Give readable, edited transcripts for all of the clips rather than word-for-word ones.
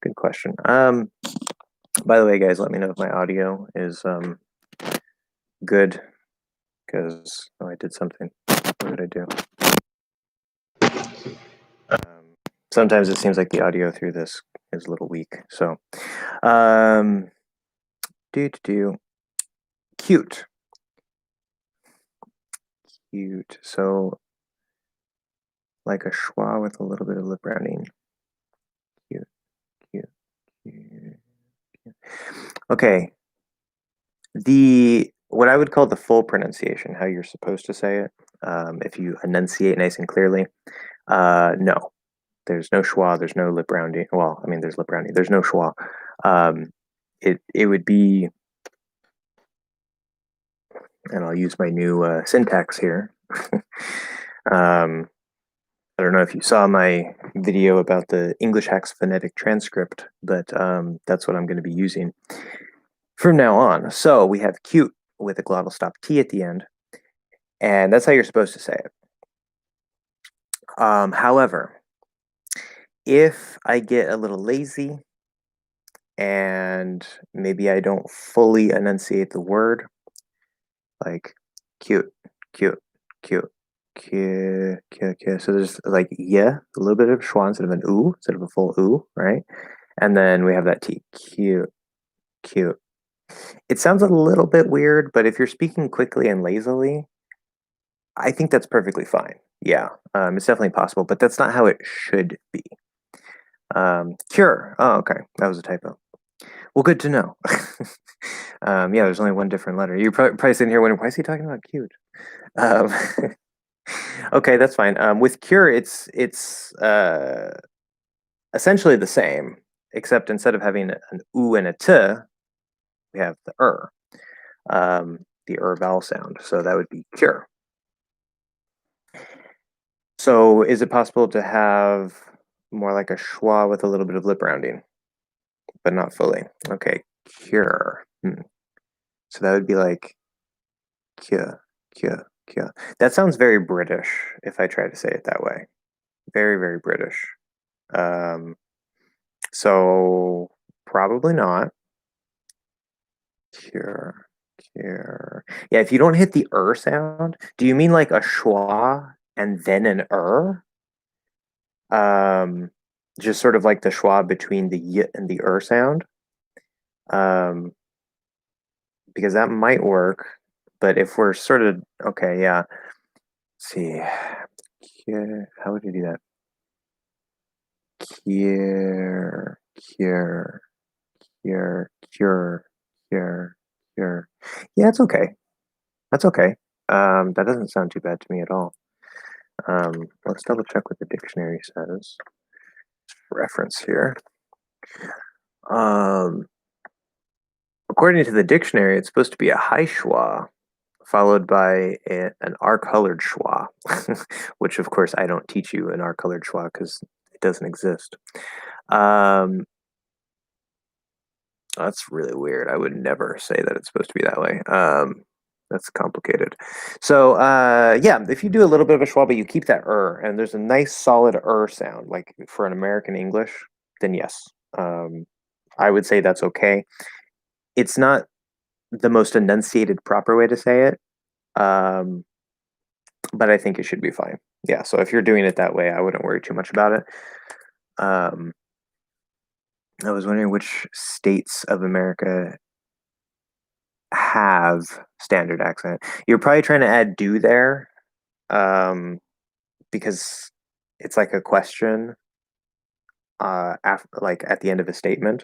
good question. By the way, guys, let me know if my audio is good, because I did something. What did I do? Sometimes it seems like the audio through this is a little weak. So, cute. Cute. So, like a schwa with a little bit of lip rounding. Cute, cute, cute, cute. Okay. What I would call the full pronunciation, how you're supposed to say it, if you enunciate nice and clearly, no. There's no schwa, there's no lip rounding. Well, I mean, there's lip rounding. There's no schwa. It would be, and I'll use my new syntax here. I don't know if you saw my video about the English Hacks phonetic transcript, but that's what I'm going to be using from now on. So we have cute with a glottal stop T at the end, and that's how you're supposed to say it. However, if I get a little lazy and maybe I don't fully enunciate the word, like cute, cute, cute, cute, cute, cute. So there's like yeah, a little bit of schwa instead of an oo, instead of a full oo, right? And then we have that T, cute, cute. It sounds a little bit weird, but if you're speaking quickly and lazily, I think that's perfectly fine. Yeah, it's definitely possible, but that's not how it should be. Cure. Oh, okay. That was a typo. Well, good to know. Yeah, there's only one different letter. You're probably sitting here wondering, why is he talking about cute? Okay, that's fine. With cure, it's essentially the same, except instead of having an oo and a t, we have the the vowel sound. So that would be cure. So is it possible to have more like a schwa with a little bit of lip rounding, but not fully? Okay, cure. So that would be like cure, cure, cure. That sounds very British if I try to say it that way. Very, very British. So probably not. Cure, cure. Yeah, if you don't hit the sound, do you mean like a schwa and then an just sort of like the schwa between the y and the sound? Because that might work, but if we're sort of okay, yeah. Let's see, how would you do that? Cure, cure, cure, cure, cure, cure. Yeah, it's okay. That's okay. That doesn't sound too bad to me at all. Let's double check what the dictionary says. Reference here. According to the dictionary, it's supposed to be a high schwa followed by an R-colored schwa, which of course I don't teach you an R-colored schwa because it doesn't exist. That's really weird. I would never say that it's supposed to be that way. That's complicated. So yeah, if you do a little bit of a schwa, but you keep that and there's a nice solid sound, like for an American English, then yes, I would say that's okay. It's not the most enunciated proper way to say it, but I think it should be fine. Yeah, so if you're doing it that way, I wouldn't worry too much about it. I was wondering which states of America have standard accent. You're probably trying to add do there, because it's like a question, like at the end of a statement.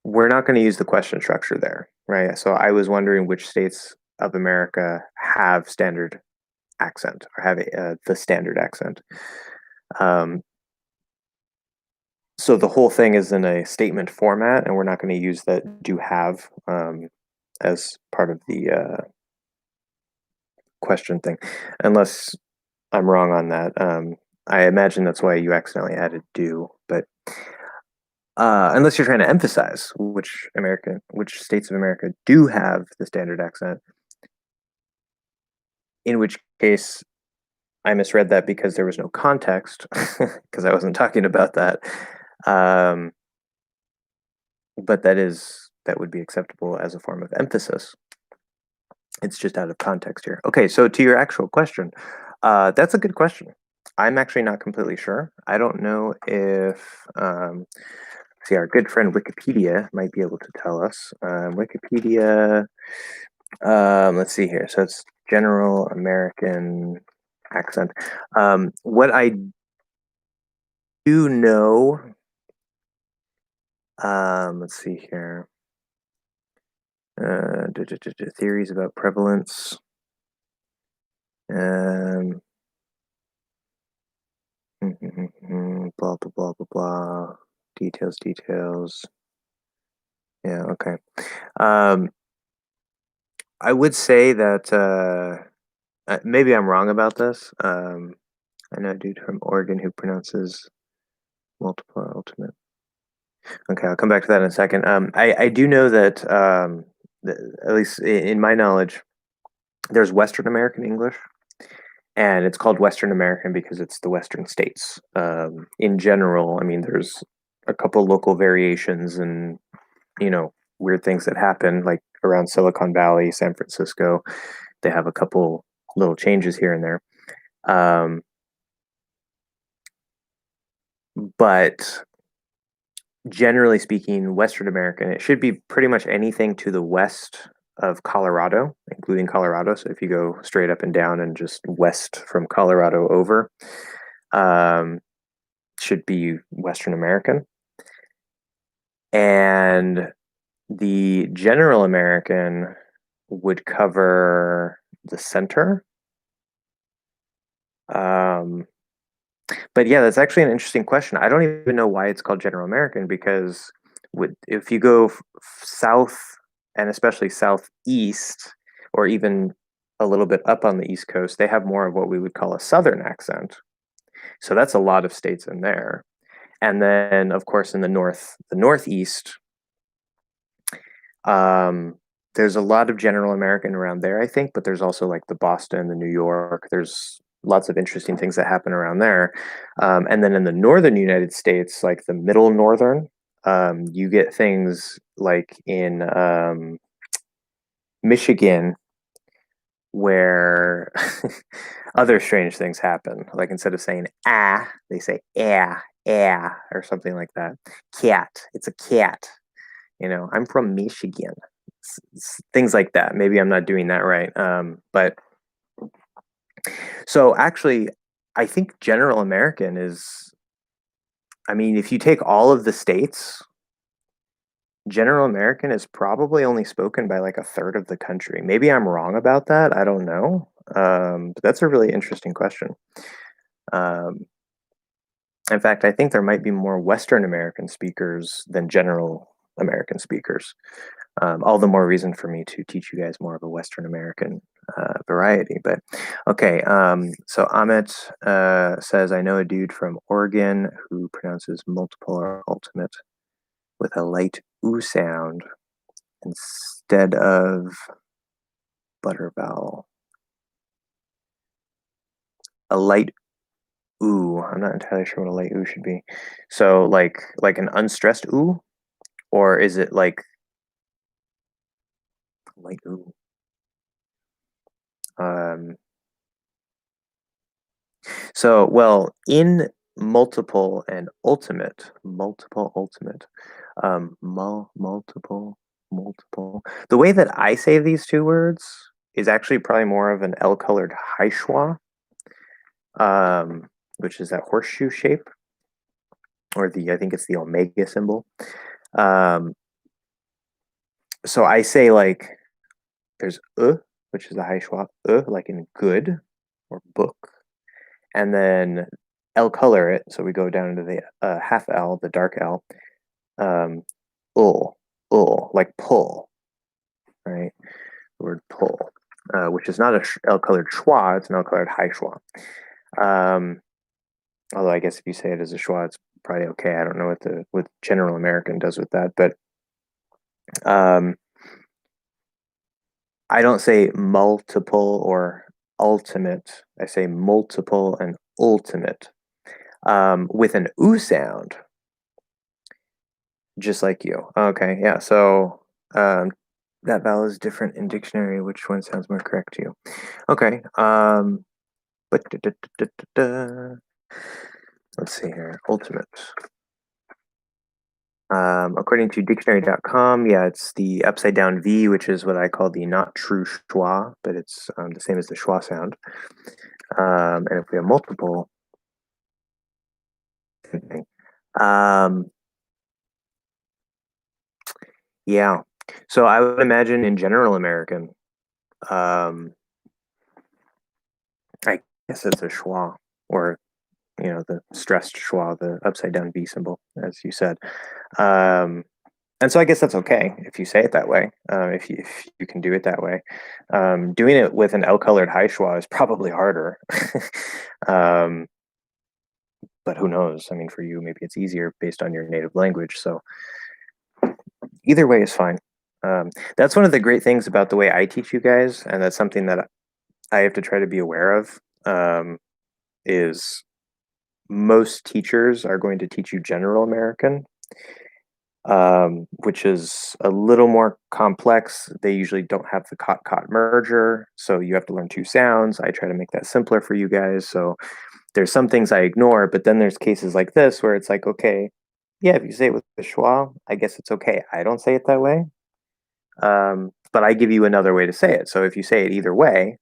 We're not going to use the question structure there, right? So I was wondering which states of America have standard accent or have the standard accent. So the whole thing is in a statement format, and we're not going to use that do have as part of the question thing, unless I'm wrong on that. I imagine that's why you accidentally added do, but unless you're trying to emphasize which states of America do have the standard accent, in which case I misread that because there was no context, because I wasn't talking about that. Um, but that would be acceptable as a form of emphasis. It's just out of context here. Okay, so to your actual question, that's a good question. I'm actually not completely sure. I don't know if, see, our good friend Wikipedia might be able to tell us. Wikipedia, let's see here. So it's general American accent. What I do know, let's see here. Theories about prevalence. Um, blah, blah, blah, blah, blah. Details. Yeah, okay. I would say that maybe I'm wrong about this. I know a dude from Oregon who pronounces multiple ultimate. Okay, I'll come back to that in a second. I do know that, at least in my knowledge, there's Western American English, and it's called Western American because it's the Western states. In general, I mean, there's a couple local variations and, weird things that happen, like around Silicon Valley, San Francisco. They have a couple little changes here and there. But generally speaking, Western American, it should be pretty much anything to the west of Colorado, including Colorado. So if you go straight up and down and just west from Colorado over, um, should be Western American. And the General American would cover the center. But yeah, that's actually an interesting question. I don't even know why it's called General American because if you go south and especially southeast, or even a little bit up on the East Coast, they have more of what we would call a Southern accent. So that's a lot of states in there. And then, of course, in the Northeast, um, there's a lot of General American around there, I think, but there's also like the Boston, the New York. There's lots of interesting things that happen around there. And then in the northern United States, like the middle northern, you get things like in Michigan where other strange things happen. Like instead of saying ah, they say or something like that. Cat, it's a cat. I'm from Michigan. Things like that. Maybe I'm not doing that right. But so actually, I think General American is, I mean, if you take all of the states, General American is probably only spoken by like a third of the country. Maybe I'm wrong about that. I don't know. But that's a really interesting question. Um, in fact, I think there might be more Western American speakers than General American speakers. All the more reason for me to teach you guys more of a Western American variety. But okay, so Amit says, I know a dude from Oregon who pronounces multiple or ultimate with a light oo sound instead of butter vowel. A light ooh. I'm not entirely sure what a light ooh should be. So like an unstressed ooh, or is it like light ooh? Um, So, well, in multiple and multiple ultimate, multiple. The way that I say these two words is actually probably more of an L-colored high schwa, which is that horseshoe shape, or I think it's the omega symbol. Um, so I say like there's which is the high schwa, like in good or book. And then L color it, so we go down into the half L, the dark L, um, ul, like pull, right? The word pull, which is not a L colored schwa, it's an L colored high schwa. Although I guess if you say it as a schwa, it's probably okay. I don't know what General American does with that, but I don't say multiple or ultimate. I say multiple and ultimate. With an oo sound, just like you. Okay, yeah. So that vowel is different in dictionary. Which one sounds more correct to you? Okay. But let's see here. Ultimate. According to dictionary.com, yeah, it's the upside down V, which is what I call the not true schwa, but it's the same as the schwa sound. And if we have multiple, same thing. Yeah. So I would imagine in general American, um, I guess it's a schwa, or the stressed schwa, the upside down V symbol, as you said. Um, and so I guess that's okay if you say it that way. If you can do it that way. Doing it with an L-colored high schwa is probably harder. um, but who knows? I mean, for you, maybe it's easier based on your native language. So either way is fine. That's one of the great things about the way I teach you guys, and that's something that I have to try to be aware of. Is most teachers are going to teach you general American, which is a little more complex. They usually don't have the cot merger, so you have to learn two sounds. I try to make that simpler for you guys. So there's some things I ignore, but then there's cases like this where it's like, okay, yeah, if you say it with the schwa, I guess it's okay. I don't say it that way, but I give you another way to say it. So if you say it either way,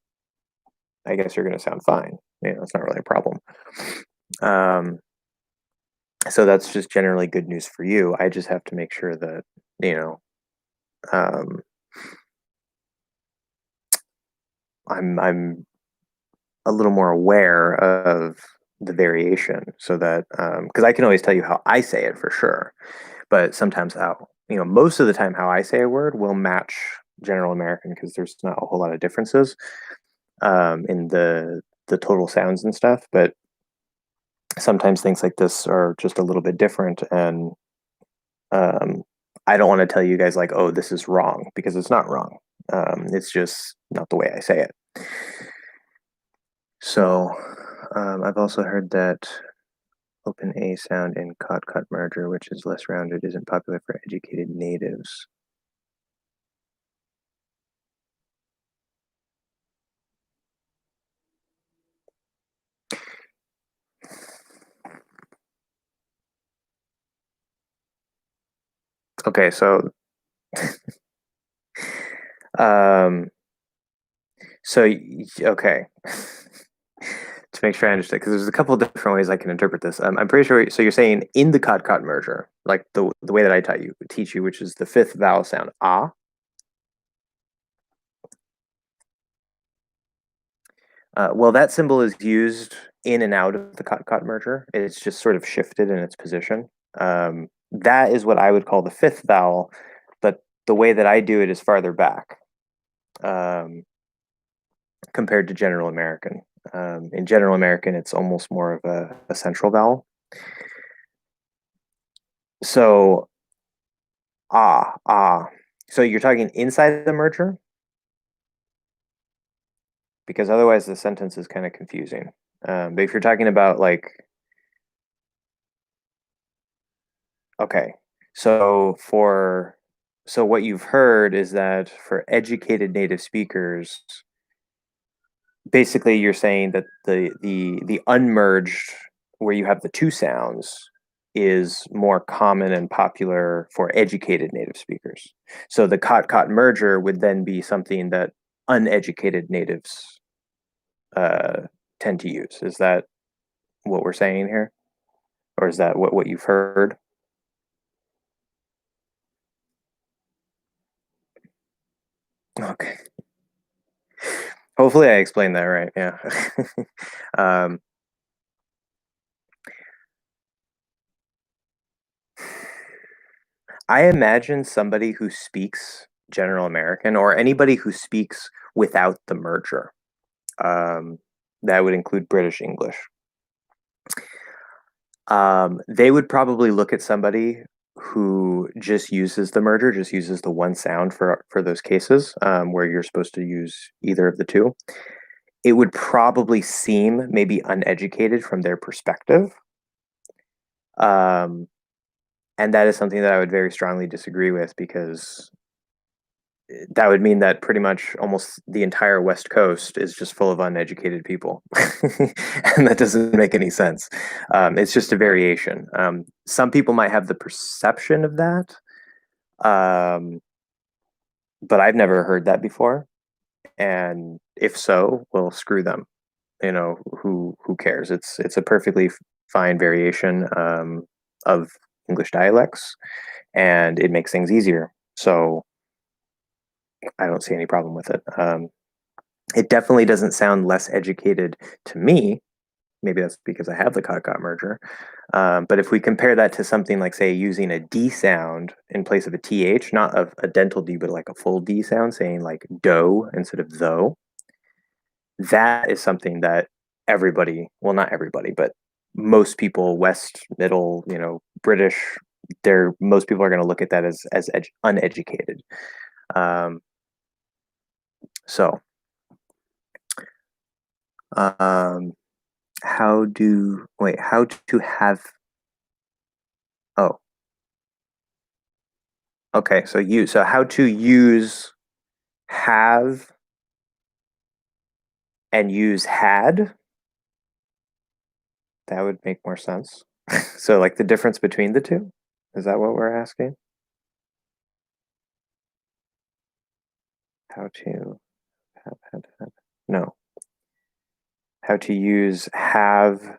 I guess you're going to sound fine. It's not really a problem. So that's just generally good news for you. I just have to make sure that, um, I'm a little more aware of the variation, so that because I can always tell you how I say it for sure, but sometimes most of the time how I say a word will match general American because there's not a whole lot of differences in the total sounds and stuff. But sometimes things like this are just a little bit different, and I don't want to tell you guys like, oh, this is wrong, because it's not wrong. It's just not the way I say it. So I've also heard that open A sound in cot merger, which is less rounded, isn't popular for educated natives. Okay, so um, okay. To make sure I understand, because there's a couple of different ways I can interpret this. I'm pretty sure. So you're saying in the cot merger, like the way that I teach you, which is the fifth vowel sound ah. Well, that symbol is used in and out of the cot merger. It's just sort of shifted in its position. That is what I would call the fifth vowel, but the way that I do it is farther back um, compared to General American. In General American, it's almost more of a central vowel. So, ah. So you're talking inside the merger? Because otherwise the sentence is kind of confusing. But if you're talking about okay, so what you've heard is that for educated native speakers, basically you're saying that the unmerged, where you have the two sounds, is more common and popular for educated native speakers. So the cot merger would then be something that uneducated natives uh, tend to use. Is that what we're saying here, or is that what you've heard? Okay. Hopefully I explained that right. Yeah. um, I imagine somebody who speaks General American, or anybody who speaks without the merger. Um, that would include British English. They would probably look at somebody who just uses the merger, just uses the one sound for those cases where you're supposed to use either of the two. It would probably seem maybe uneducated from their perspective. Um, And that is something that I would very strongly disagree with, because that would mean that pretty much almost the entire West Coast is just full of uneducated people. And that doesn't make any sense. It's just a variation. Some people might have the perception of that, um, but I've never heard that before. And if so, well, screw them. Who cares? It's a perfectly fine variation of English dialects, and it makes things easier. So I don't see any problem with it. It definitely doesn't sound less educated to me. Maybe that's because I have the cot merger. But if we compare that to something like, say, using a D sound in place of a TH, not a dental D, but like a full D sound, saying like dough instead of though, that is something that everybody, well, not everybody, but most people, West, Middle, British, most people are going to look at that as uneducated. Um, so, um, how to have, oh, okay, so how to use have and use had, that would make more sense. So like the difference between the two, is that what we're asking? How to have, no, how to use have,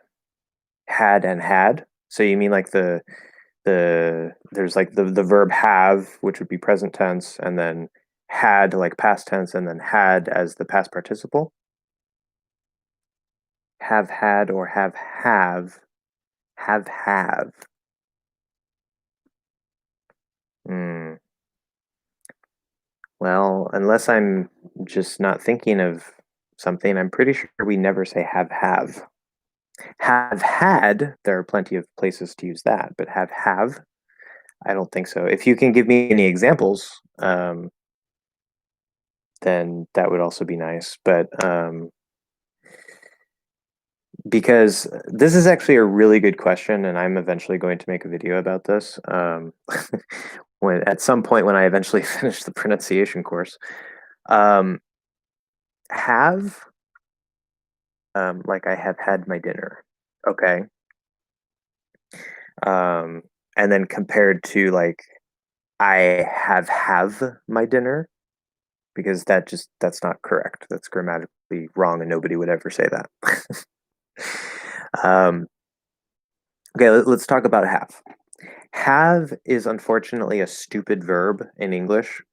had, and had. So you mean like there's like the verb have, which would be present tense, and then had like past tense, and then had as the past participle. Have had or have. Hmm. Well, unless I'm just not thinking of something, I'm pretty sure we never say have have. Have had, there are plenty of places to use that, but have, I don't think so. If you can give me any examples, then that would also be nice. But because this is actually a really good question, and I'm eventually going to make a video about this. When at some point when I eventually finish the pronunciation course, um, have, like I have had my dinner, okay, um, and then compared to like I have my dinner, because that's not correct. That's grammatically wrong, and nobody would ever say that. um, okay, let's talk about have. Have is unfortunately a stupid verb in English.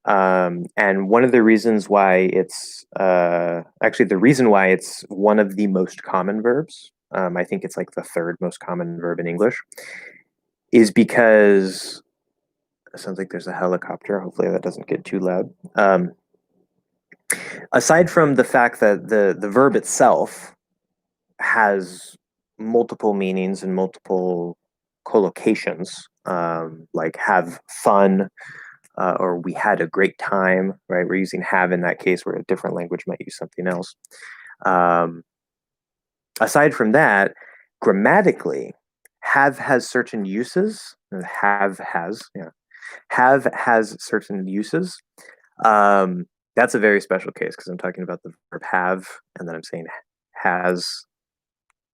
And one of the reasons why it's actually the reason why it's one of the most common verbs, I think it's like the third most common verb in English, is because it sounds like there's a helicopter. Hopefully that doesn't get too loud. Aside from the fact that the verb itself has multiple meanings and multiple collocations, like have fun, or we had a great time, right? We're using have in that case, where a different language might use something else. Um, Aside from that, grammatically, have has certain uses. Have has certain uses. Um, that's a very special case, because I'm talking about the verb have, and then I'm saying has.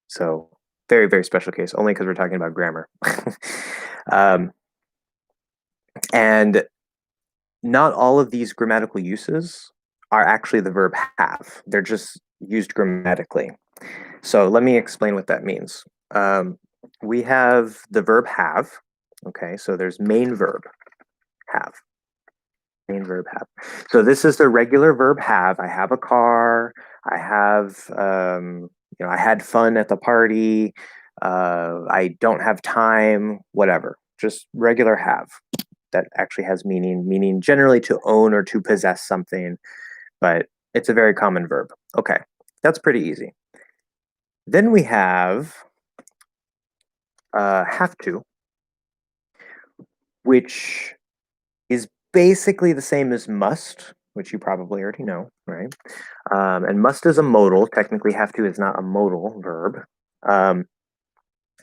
So very, very special case, only because we're talking about grammar. um, and not all of these grammatical uses are actually the verb have. They're just used grammatically. So let me explain what that means. We have the verb have. Okay, so there's main verb have. Main verb have. So this is the regular verb have. I have a car. I have, I had fun at the party. I don't have time. Whatever. Just regular have. That actually has meaning generally to own or to possess something, but it's a very common verb. Okay, that's pretty easy. Then we have have to, which is basically the same as must, which you probably already know, right? And must is a modal. Technically, have to is not a modal verb. Um,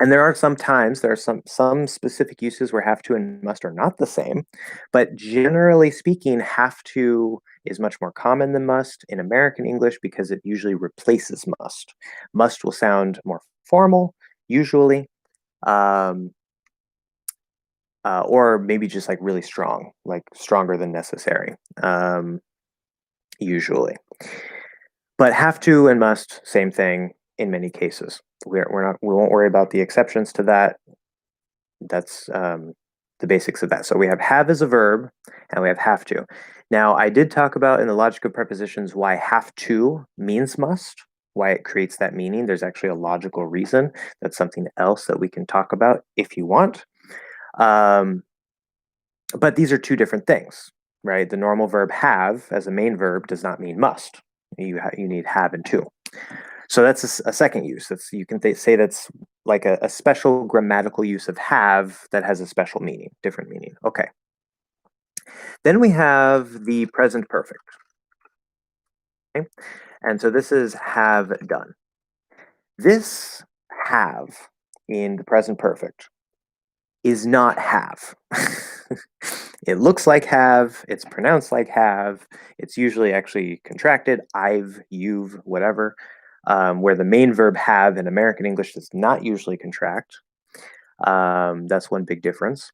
And there are some specific uses where have to and must are not the same, but generally speaking, have to is much more common than must in American English because it usually replaces must. Must will sound more formal, usually, um, or maybe just like really strong, like stronger than necessary, usually. But have to and must, same thing in many cases. We won't worry about the exceptions to that. That's the basics of that. So we have as a verb, and we have to. Now, I did talk about in the logic of prepositions why have to means must, why it creates that meaning. There's actually a logical reason. That's something else that we can talk about if you want. But these are two different things, right? The normal verb have as a main verb does not mean must. You need have and to. So that's a second use. That's you can say that's like a special grammatical use of have that has a special meaning, different meaning. Okay. Then we have the present perfect. Okay? And so this is have done. This have in the present perfect is not have. It looks like have, it's pronounced like have, it's usually actually contracted, I've, you've, whatever, where the main verb have in American English does not usually contract. That's one big difference.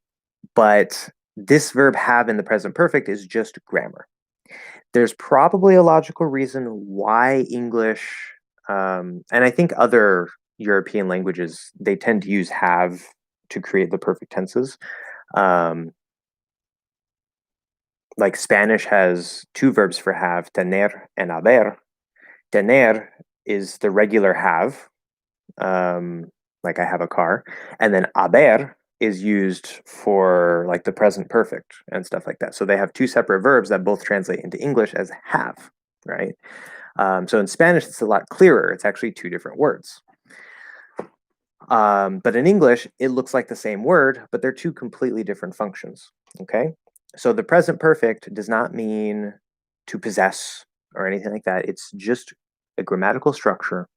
But this verb have in the present perfect is just grammar. There's probably a logical reason why English, and I think other European languages, they tend to use have to create the perfect tenses. Like Spanish has two verbs for have, tener and haber. Tener is the regular have, like I have a car, and then haber is used for like the present perfect and stuff like that. So they have two separate verbs that both translate into English as have, right? So in Spanish, it's a lot clearer. It's actually two different words. But in English, it looks like the same word, but they're two completely different functions. Okay. So the present perfect does not mean to possess or anything like that. It's just a grammatical structure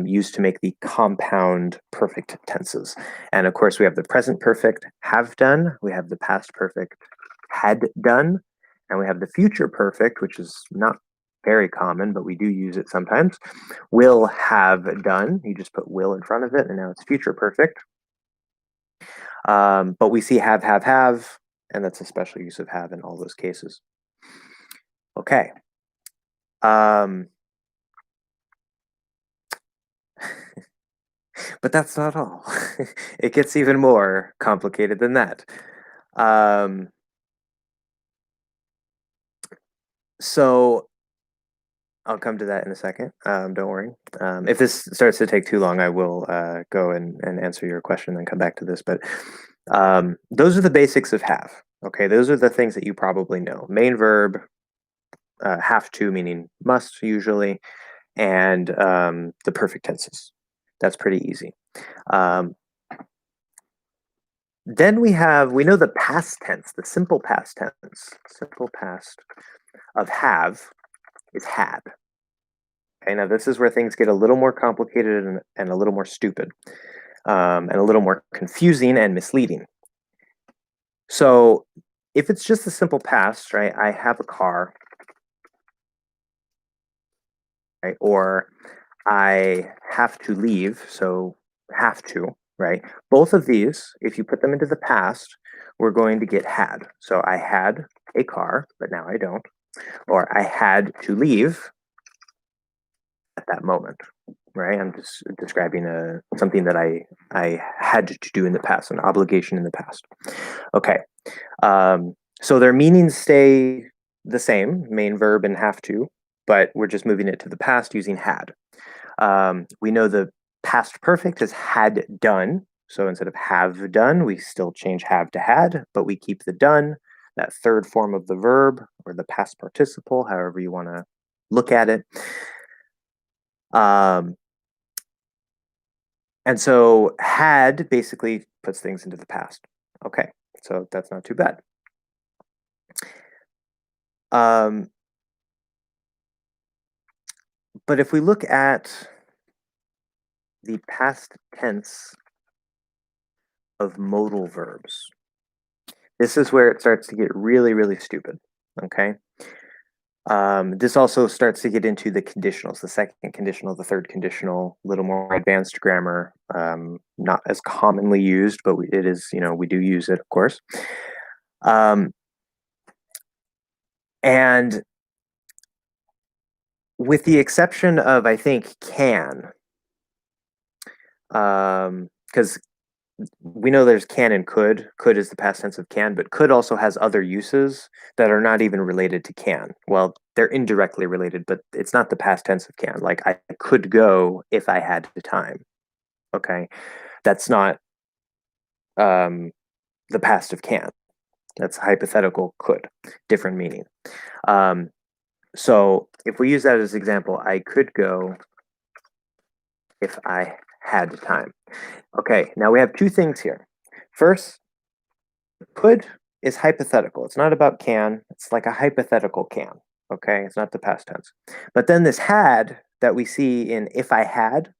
used to make the compound perfect tenses. And of course, we have the present perfect have done, we have the past perfect had done, and we have the future perfect, which is not very common, but we do use it sometimes. Will have done. You just put will in front of it, and now it's future perfect. But we see have, and that's a special use of have in all those cases. Okay. But that's not all. It gets even more complicated than that. So I'll come to that in a second. Don't worry. If this starts to take too long, I will go and answer your question and come back to this. But those are the basics of have. Okay, those are the things that you probably know. Main verb, have to meaning must usually, and the perfect tenses. That's pretty easy. Then we know the past tense, the simple past tense. Simple past of have is had. Okay, now this is where things get a little more complicated and a little more stupid, and a little more confusing and misleading. So if it's just a simple past, right, I have a car, right, or I have to leave, so have to, right? Both of these, if you put them into the past, we're going to get had. So I had a car, but now I don't. Or I had to leave at that moment, right? I'm just describing something that I had to do in the past, an obligation in the past. Okay, so their meanings stay the same, main verb and have to, but we're just moving it to the past using had. We know the past perfect is had done. So instead of have done, we still change have to had, but we keep the done, that third form of the verb or the past participle, however you want to look at it. And so had basically puts things into the past. Okay, so that's not too bad. But if we look at the past tense of modal verbs. This is where it starts to get really, really stupid, okay? This also starts to get into the conditionals, the second conditional, the third conditional, a little more advanced grammar, not as commonly used, but it is, we do use it, of course. And with the exception of, I think, can, because we know there's can and could. Could is the past tense of can, but could also has other uses that are not even related to can. Well, they're indirectly related, but it's not the past tense of can. Like, I could go if I had the time. Okay. That's not the past of can. That's hypothetical could. Different meaning. So if we use that as an example, I could go if I had the time. Okay, now we have two things here. First, could is hypothetical. It's not about can. It's like a hypothetical can. Okay, it's not the past tense. But then this had that we see in if I had,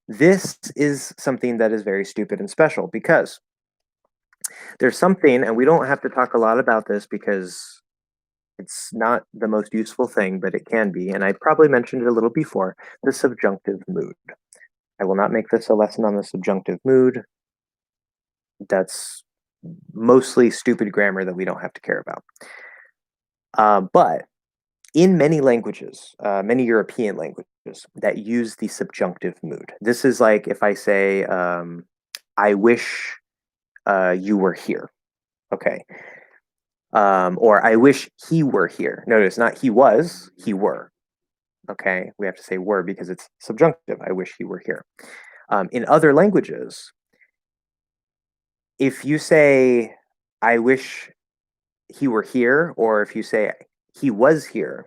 this is something that is very stupid and special because there's something, and we don't have to talk a lot about this because it's not the most useful thing, but it can be. And I probably mentioned it a little before, the subjunctive mood. I will not make this a lesson on the subjunctive mood. That's mostly stupid grammar that we don't have to care about. But in many languages, many European languages that use the subjunctive mood, this is like if I say, I wish you were here. Okay. Or I wish he were here. Notice not he was, he were. Okay. We have to say were because it's subjunctive. I wish he were here. In other languages, if you say, I wish he were here, or if you say he was here,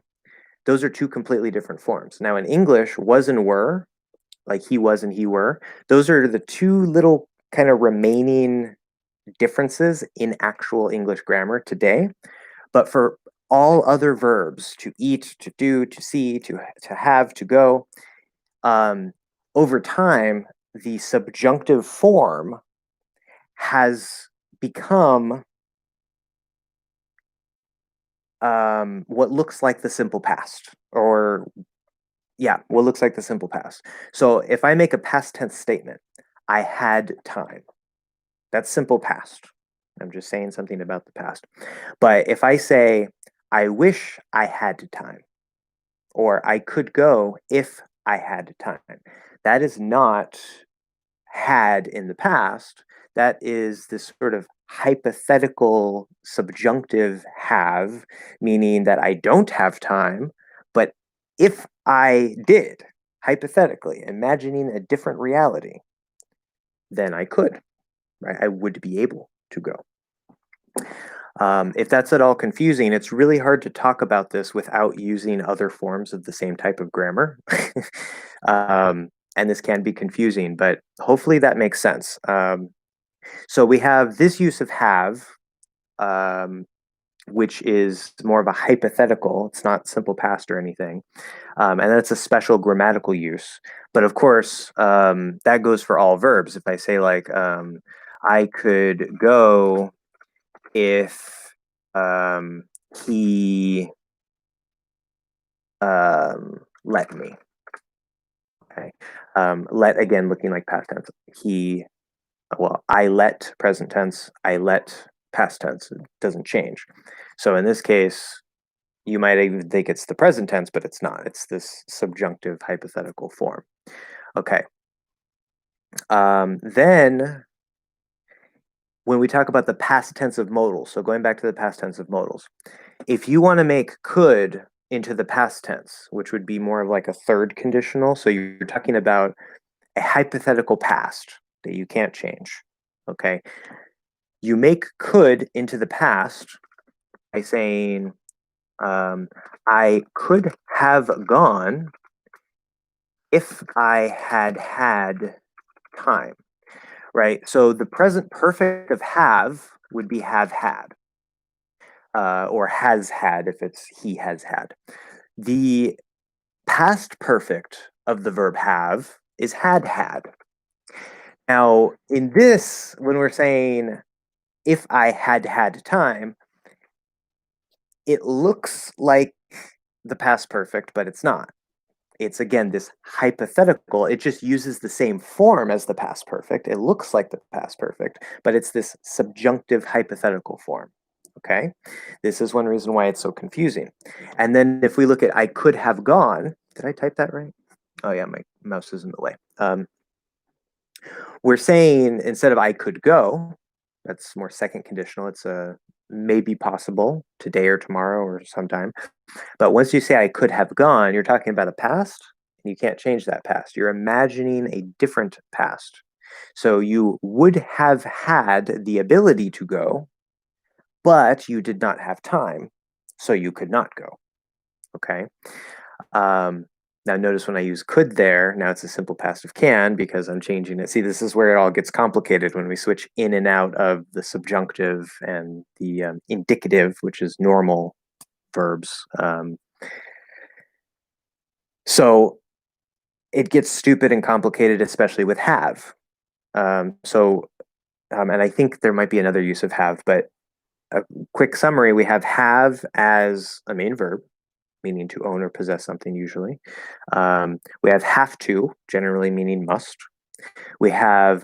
those are two completely different forms. Now in English, was and were, like he was and he were, those are the two little kind of remaining differences in actual English grammar today. But for all other verbs, to eat, to do, to see, to have, to go, over time, the subjunctive form has become what looks like the simple past, or what looks like the simple past. So if I make a past tense statement, I had time, that's simple past. I'm just saying something about the past. But if I say, I wish I had time, or I could go if I had time, that is not had in the past. That is this sort of hypothetical subjunctive have, meaning that I don't have time, but if I did, hypothetically, imagining a different reality, then I could, right? I would be able to go. If that's at all confusing, it's really hard to talk about this without using other forms of the same type of grammar. And this can be confusing, but hopefully that makes sense. So we have this use of have, which is more of a hypothetical. It's not simple past or anything. And that's a special grammatical use. But of course, that goes for all verbs. If I say like, I could go if he let me. Okay. Let, again, looking like past tense. I let, present tense. I let, past tense. It doesn't change. So in this case, you might even think it's the present tense, but it's not. It's this subjunctive hypothetical form. Okay. Then when we talk about the past tense of modals, so going back to the past tense of modals, if you want to make could into the past tense, which would be more of like a third conditional, so you're talking about a hypothetical past that you can't change, okay? You make could into the past by saying, I could have gone if I had had time, right? So the present perfect of have would be have had, or has had if it's he has had. The past perfect of the verb have is had. Now, in this, when we're saying if I had time, it looks like the past perfect, but it's not. It's again this hypothetical. It just uses the same form as the past perfect. It looks like the past perfect, but it's this subjunctive hypothetical form. Okay, this is one reason why it's so confusing. And then if we look at I could have gone, did I type that right? Oh yeah, my mouse is in the way. We're saying instead of I could go, that's more second conditional. It's a maybe possible today or tomorrow or sometime. But once you say I could have gone, you're talking about a past, and you can't change that past. You're imagining a different past. So you would have had the ability to go, but you did not have time, so you could not go. Okay. Now notice when I use could there, now it's a simple past of can because I'm changing it. See, this is where it all gets complicated when we switch in and out of the subjunctive and the indicative, which is normal verbs. So it gets stupid and complicated, especially with have. And I think there might be another use of have, but a quick summary, we have as a main verb, meaning to own or possess something usually. We have to, generally meaning must. We have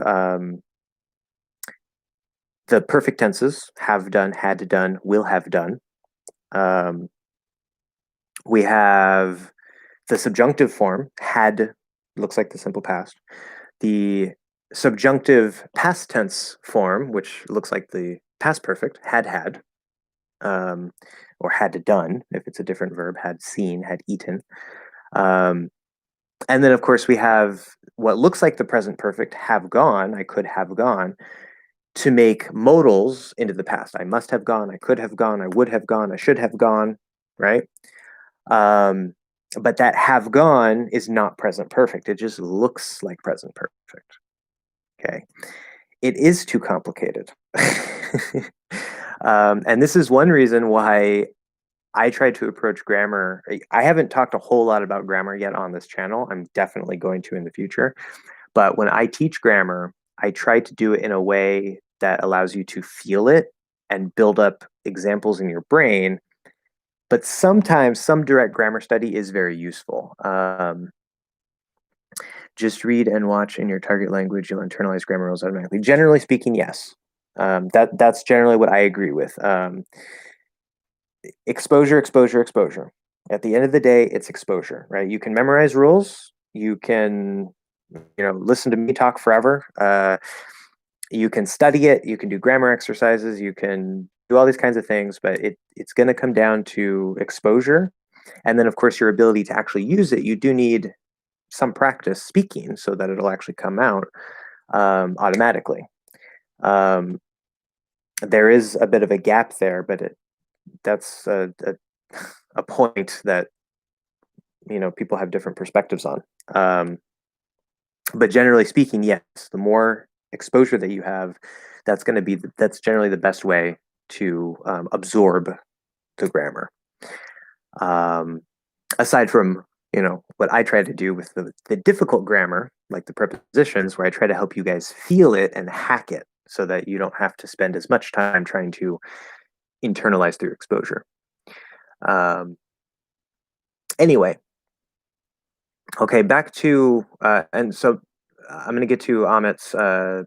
the perfect tenses, have done, had done, will have done. We have the subjunctive form, had, looks like the simple past. The subjunctive past tense form, which looks like the past perfect, had, or had done, if it's a different verb, had seen, had eaten. And then, of course, we have what looks like the present perfect, have gone, I could have gone, to make modals into the past. I must have gone, I could have gone, I would have gone, I should have gone, right? But that have gone is not present perfect. It just looks like present perfect. Okay. It is too complicated. And this is one reason why I try to approach grammar. I haven't talked a whole lot about grammar yet on this channel. I'm definitely going to in the future. But when I teach grammar, I try to do it in a way that allows you to feel it and build up examples in your brain. But sometimes some direct grammar study is very useful. Just read and watch in your target language, you'll internalize grammar rules automatically. Generally speaking, yes. That's generally what I agree with. Exposure. At the end of the day, it's exposure, right? You can memorize rules. You can, listen to me talk forever. You can study it. You can do grammar exercises. You can do all these kinds of things, but it's going to come down to exposure. And then, of course, your ability to actually use it. You do need some practice speaking so that it'll actually come out automatically. There is a bit of a gap there, but that's a point that people have different perspectives on. But generally speaking, yes, the more exposure that you have, that's generally the best way to absorb the grammar. Aside from what I try to do with the difficult grammar, like the prepositions, where I try to help you guys feel it and hack it so that you don't have to spend as much time trying to internalize through exposure. Anyway, okay, back to, and so I'm going to get to Amit's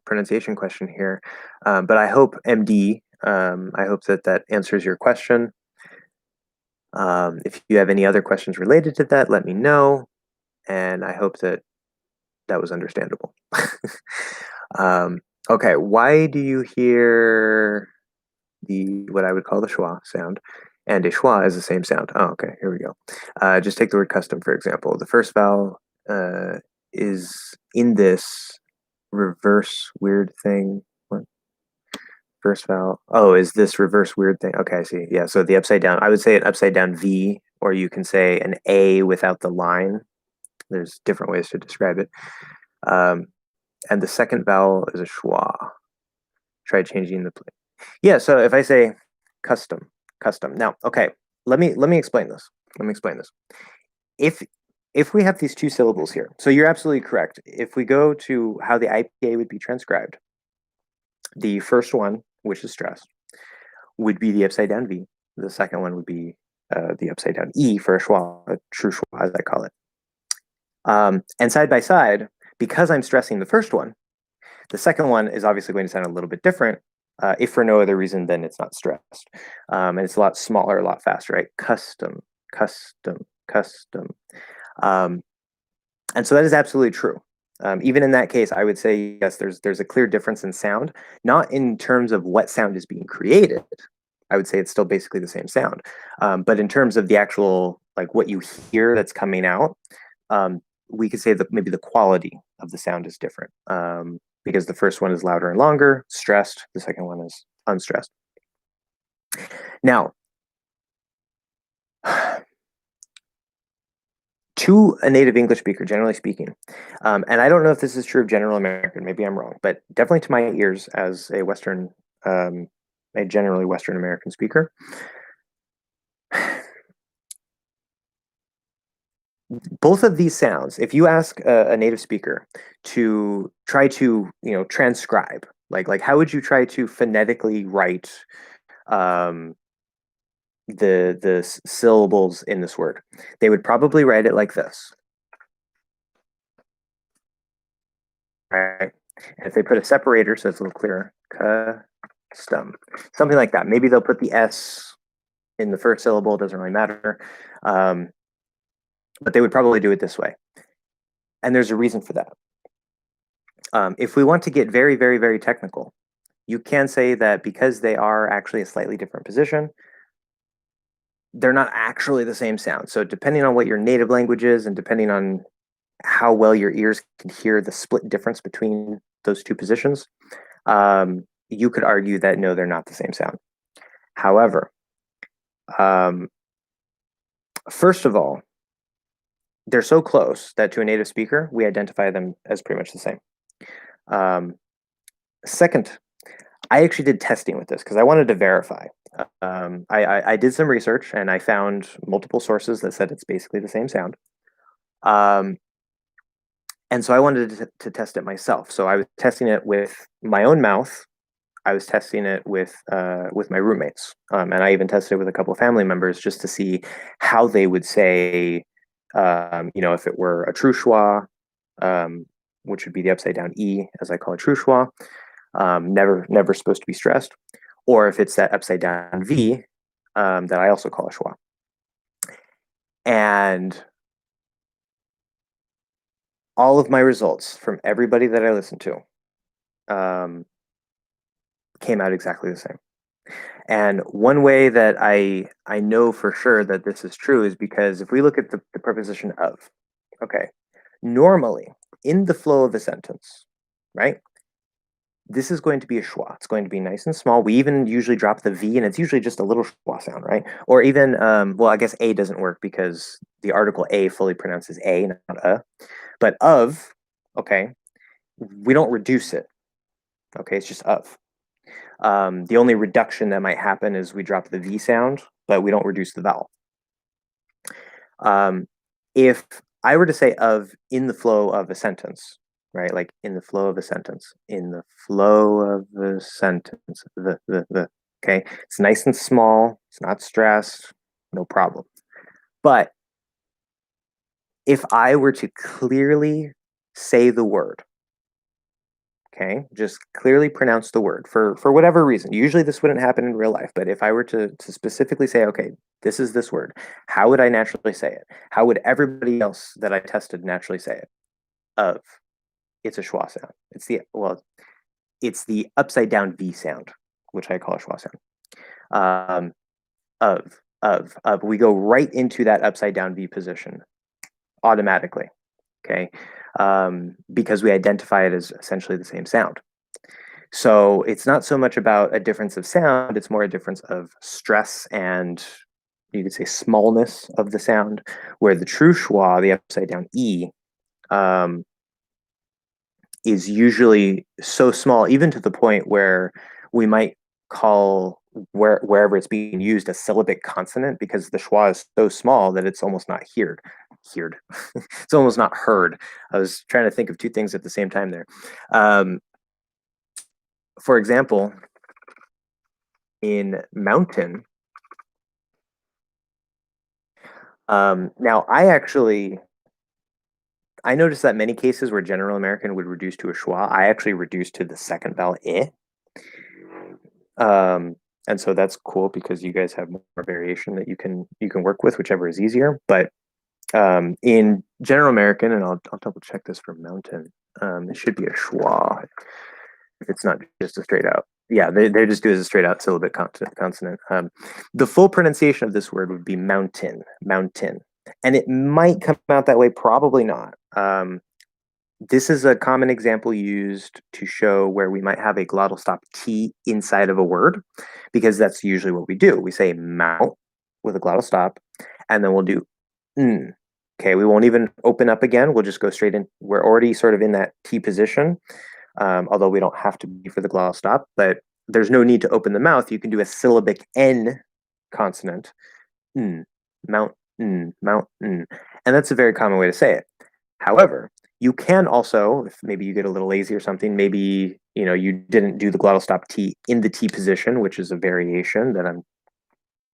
pronunciation question here, but I hope, MD, I hope that answers your question. If you have any other questions related to that, let me know, and I hope that was understandable. Okay, why do you hear what I would call the schwa sound, and a schwa is the same sound? Oh, okay, here we go. Just take the word custom, for example. The first vowel is in this reverse weird thing. What? First vowel. Oh, is this reverse weird thing? Okay, I see. Yeah, so the upside down. I would say an upside down V, or you can say an A without the line. There's different ways to describe it. And the second vowel is a schwa. Try changing the play. Yeah, so if I say custom. Now, okay, let me explain this. If if we have these two syllables here, so you're absolutely correct. If we go to how the IPA would be transcribed, the first one, which is stressed, would be the upside down V. The second one would be the upside down E for a schwa, a true schwa, as I call it. And side by side, because I'm stressing the first one, the second one is obviously going to sound a little bit different, if for no other reason than it's not stressed. And it's a lot smaller, a lot faster, right? Custom, custom, custom. And so that is absolutely true. Even in that case, I would say, yes, there's a clear difference in sound, not in terms of what sound is being created. I would say it's still basically the same sound. But in terms of the actual, like what you hear that's coming out, we could say that maybe the quality of the sound is different, because the first one is louder and longer, stressed. The second one is unstressed. Now, to a native English speaker, generally speaking, and I don't know if this is true of general American, maybe I'm wrong, but definitely to my ears as a Western, a generally Western American speaker, both of these sounds, if you ask a native speaker to try to, transcribe, like how would you try to phonetically write the syllables in this word, they would probably write it like this, right? And if they put a separator so it's a little clearer, custom, something like that. Maybe they'll put the S in the first syllable, doesn't really matter. But they would probably do it this way. And there's a reason for that. If we want to get very, very, very technical, you can say that because they are actually a slightly different position, they're not actually the same sound. So depending on what your native language is and depending on how well your ears can hear the split difference between those two positions, you could argue that no, they're not the same sound. However, first of all, they're so close that to a native speaker, we identify them as pretty much the same. Second, I actually did testing with this because I wanted to verify. I did some research and I found multiple sources that said it's basically the same sound. And so I wanted to test it myself. So I was testing it with my own mouth. I was testing it with my roommates, and I even tested it with a couple of family members just to see how they would say, if it were a true schwa, which would be the upside down E, as I call it, true schwa, never supposed to be stressed, or if it's that upside down V, that I also call a schwa. And all of my results from everybody that I listened to came out exactly the same. And one way that I know for sure that this is true is because if we look at the preposition of, okay, normally in the flow of a sentence, right, this is going to be a schwa. It's going to be nice and small. We even usually drop the V, and it's usually just a little schwa sound, right? Or even, well, I guess A doesn't work because the article A fully pronounces A, not a. But of, okay, we don't reduce it. Okay, it's just of. The only reduction that might happen is we drop the V sound, but we don't reduce the vowel. If I were to say of in the flow of a sentence, right? Like in the flow of a sentence, in the flow of a sentence, okay? It's nice and small, it's not stressed, no problem. But if I were to clearly say the word, okay, just clearly pronounce the word for whatever reason. Usually this wouldn't happen in real life, but if I were to specifically say, okay, this is this word, how would I naturally say it? How would everybody else that I tested naturally say it? Of. It's a schwa sound. It's the upside down V sound, which I call a schwa sound. Of. We go right into that upside down V position automatically, okay? Because we identify it as essentially the same sound. So it's not so much about a difference of sound, it's more a difference of stress and you could say smallness of the sound, where the true schwa, the upside down E, is usually so small, even to the point where we might call wherever it's being used a syllabic consonant because the schwa is so small that it's almost not heard. heard. It's almost not heard. I was trying to think of two things at the same time there. For example, in mountain, now I noticed that many cases where General American would reduce to a schwa, I actually reduced to the second vowel I. And so that's cool because you guys have more variation that you can work with, whichever is easier. But in General American, and I'll double check this for mountain, it should be a schwa if it's not just a straight out. Yeah, they just do it as a straight out syllabic consonant. The full pronunciation of this word would be mountain, mountain. And it might come out that way, probably not. This is a common example used to show where we might have a glottal stop T inside of a word, because that's usually what we do. We say mount with a glottal stop, and then we'll do n. Okay, we won't even open up again. We'll just go straight in. We're already sort of in that T position, although we don't have to be for the glottal stop, but there's no need to open the mouth. You can do a syllabic N consonant, n, mount, n, mount, n. And that's a very common way to say it. However, you can also, if maybe you get a little lazy or something, maybe you didn't do the glottal stop T in the T position, which is a variation that I'm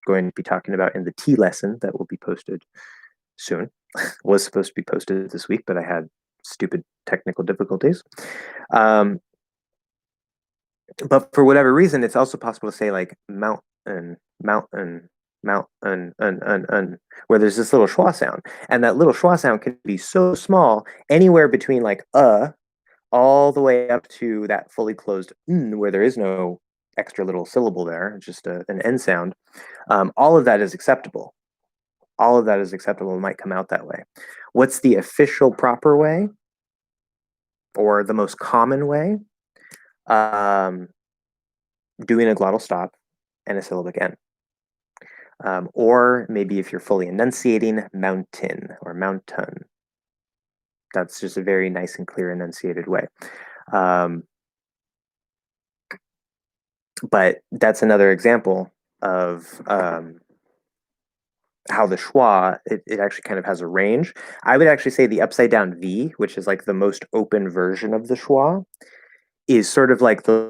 going to be talking about in the T lesson that will be posted soon. Was supposed to be posted this week, but I had stupid technical difficulties. But for whatever reason, it's also possible to say like mountain, mountain, mountain, where there's this little schwa sound. And that little schwa sound can be so small, anywhere between like all the way up to that fully closed where there is no extra little syllable there, just an N sound. All of that is acceptable. All of that is acceptable. It might come out that way. What's the official proper way, or the most common way? Doing a glottal stop and a syllabic N. Or maybe if you're fully enunciating, mountain or mountain. That's just a very nice and clear enunciated way. But that's another example of how the schwa, it actually kind of has a range. I would actually say the upside down V, which is like the most open version of the schwa, is sort of like the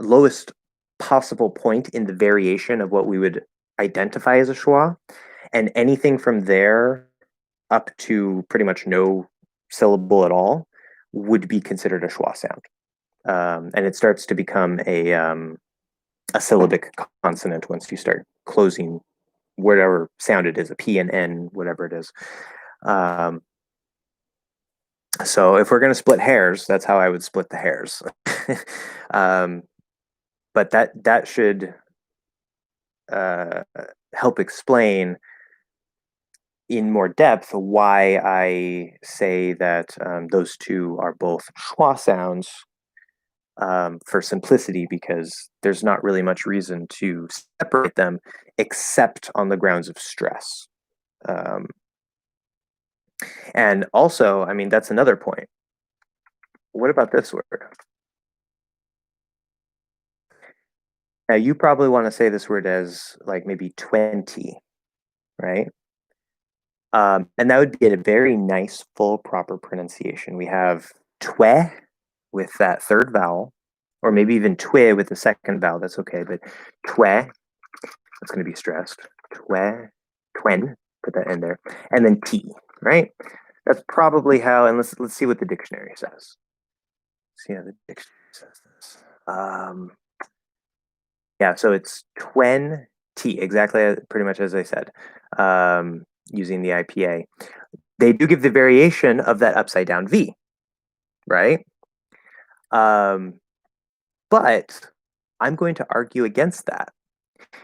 lowest possible point in the variation of what we would identify as a schwa. And anything from there up to pretty much no syllable at all would be considered a schwa sound. And it starts to become a syllabic consonant once you start closing whatever sound it is, a P and N, whatever it is. So if we're going to split hairs, that's how I would split the hairs. But that should help explain in more depth why I say that those two are both schwa sounds for simplicity, because there's not really much reason to separate them except on the grounds of stress. And also, I mean, that's another point. What about this word? Now, you probably want to say this word as like maybe 20, right? And that would be a very nice, full, proper pronunciation. We have twe with that third vowel, or maybe even twe with the second vowel. That's okay, but twe, that's going to be stressed. Twe, twen, put that in there, and then t, right? That's probably how. And let's see what the dictionary says. See how the dictionary says this. Yeah, so it's twen t, exactly pretty much as I said, using the IPA. They do give the variation of that upside down V, right? But I'm going to argue against that,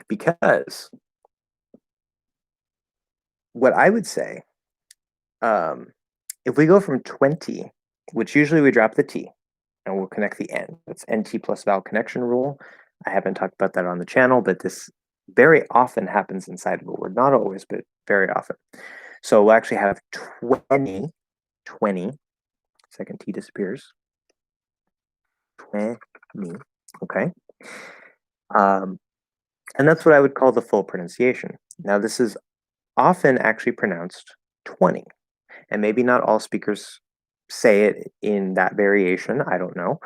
because what I would say, if we go from 20, which usually we drop the T and we'll connect the N. That's NT plus vowel connection rule. I haven't talked about that on the channel, but this very often happens inside of a word. Not always, but very often. So we'll actually have 20, second T disappears. 20, okay? And that's what I would call the full pronunciation. Now, this is often actually pronounced 20. And maybe not all speakers say it in that variation. I don't know.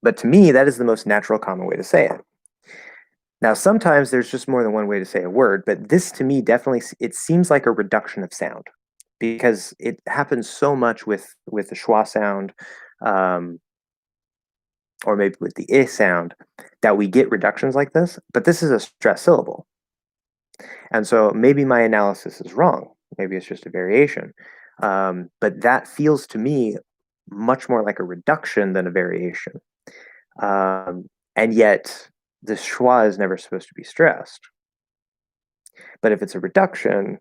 But to me, that is the most natural, common way to say it. Now, sometimes there's just more than one way to say a word, but this to me definitely, it seems like a reduction of sound because it happens so much with the schwa sound, or maybe with the I sound, that we get reductions like this, but this is a stressed syllable. And so maybe my analysis is wrong. Maybe it's just a variation. But that feels to me much more like a reduction than a variation. And yet, the schwa is never supposed to be stressed. But if it's a reduction,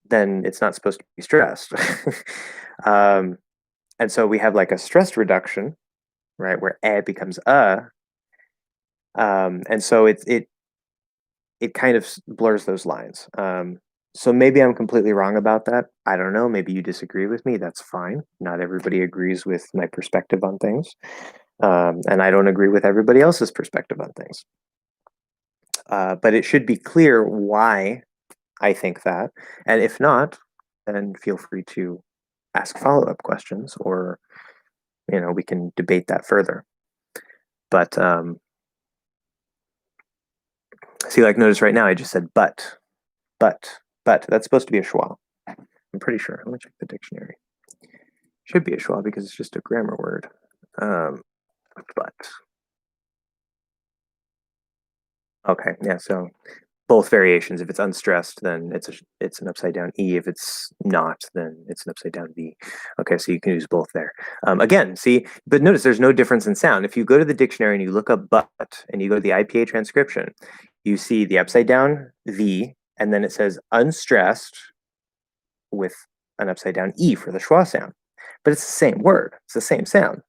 then it's not supposed to be stressed. And so we have like a stressed reduction, right, where becomes and so it kind of blurs those lines. So maybe I'm completely wrong about that. I don't know. Maybe you disagree with me. That's fine. Not everybody agrees with my perspective on things. And I don't agree with everybody else's perspective on things. But it should be clear why I think that. And if not, then feel free to ask follow-up questions, or we can debate that further. But see, like, notice right now I just said but. That's supposed to be a schwa. I'm pretty sure. Let me check the dictionary. Should be a schwa because it's just a grammar word. But. Okay, yeah, so both variations. If it's unstressed, then it's an upside down E. If it's not, then it's an upside down V. Okay, so you can use both there. Again, see, but notice there's no difference in sound. If you go to the dictionary and you look up but, and you go to the IPA transcription, you see the upside down V, and then it says unstressed with an upside down E for the schwa sound. But it's the same word. It's the same sound.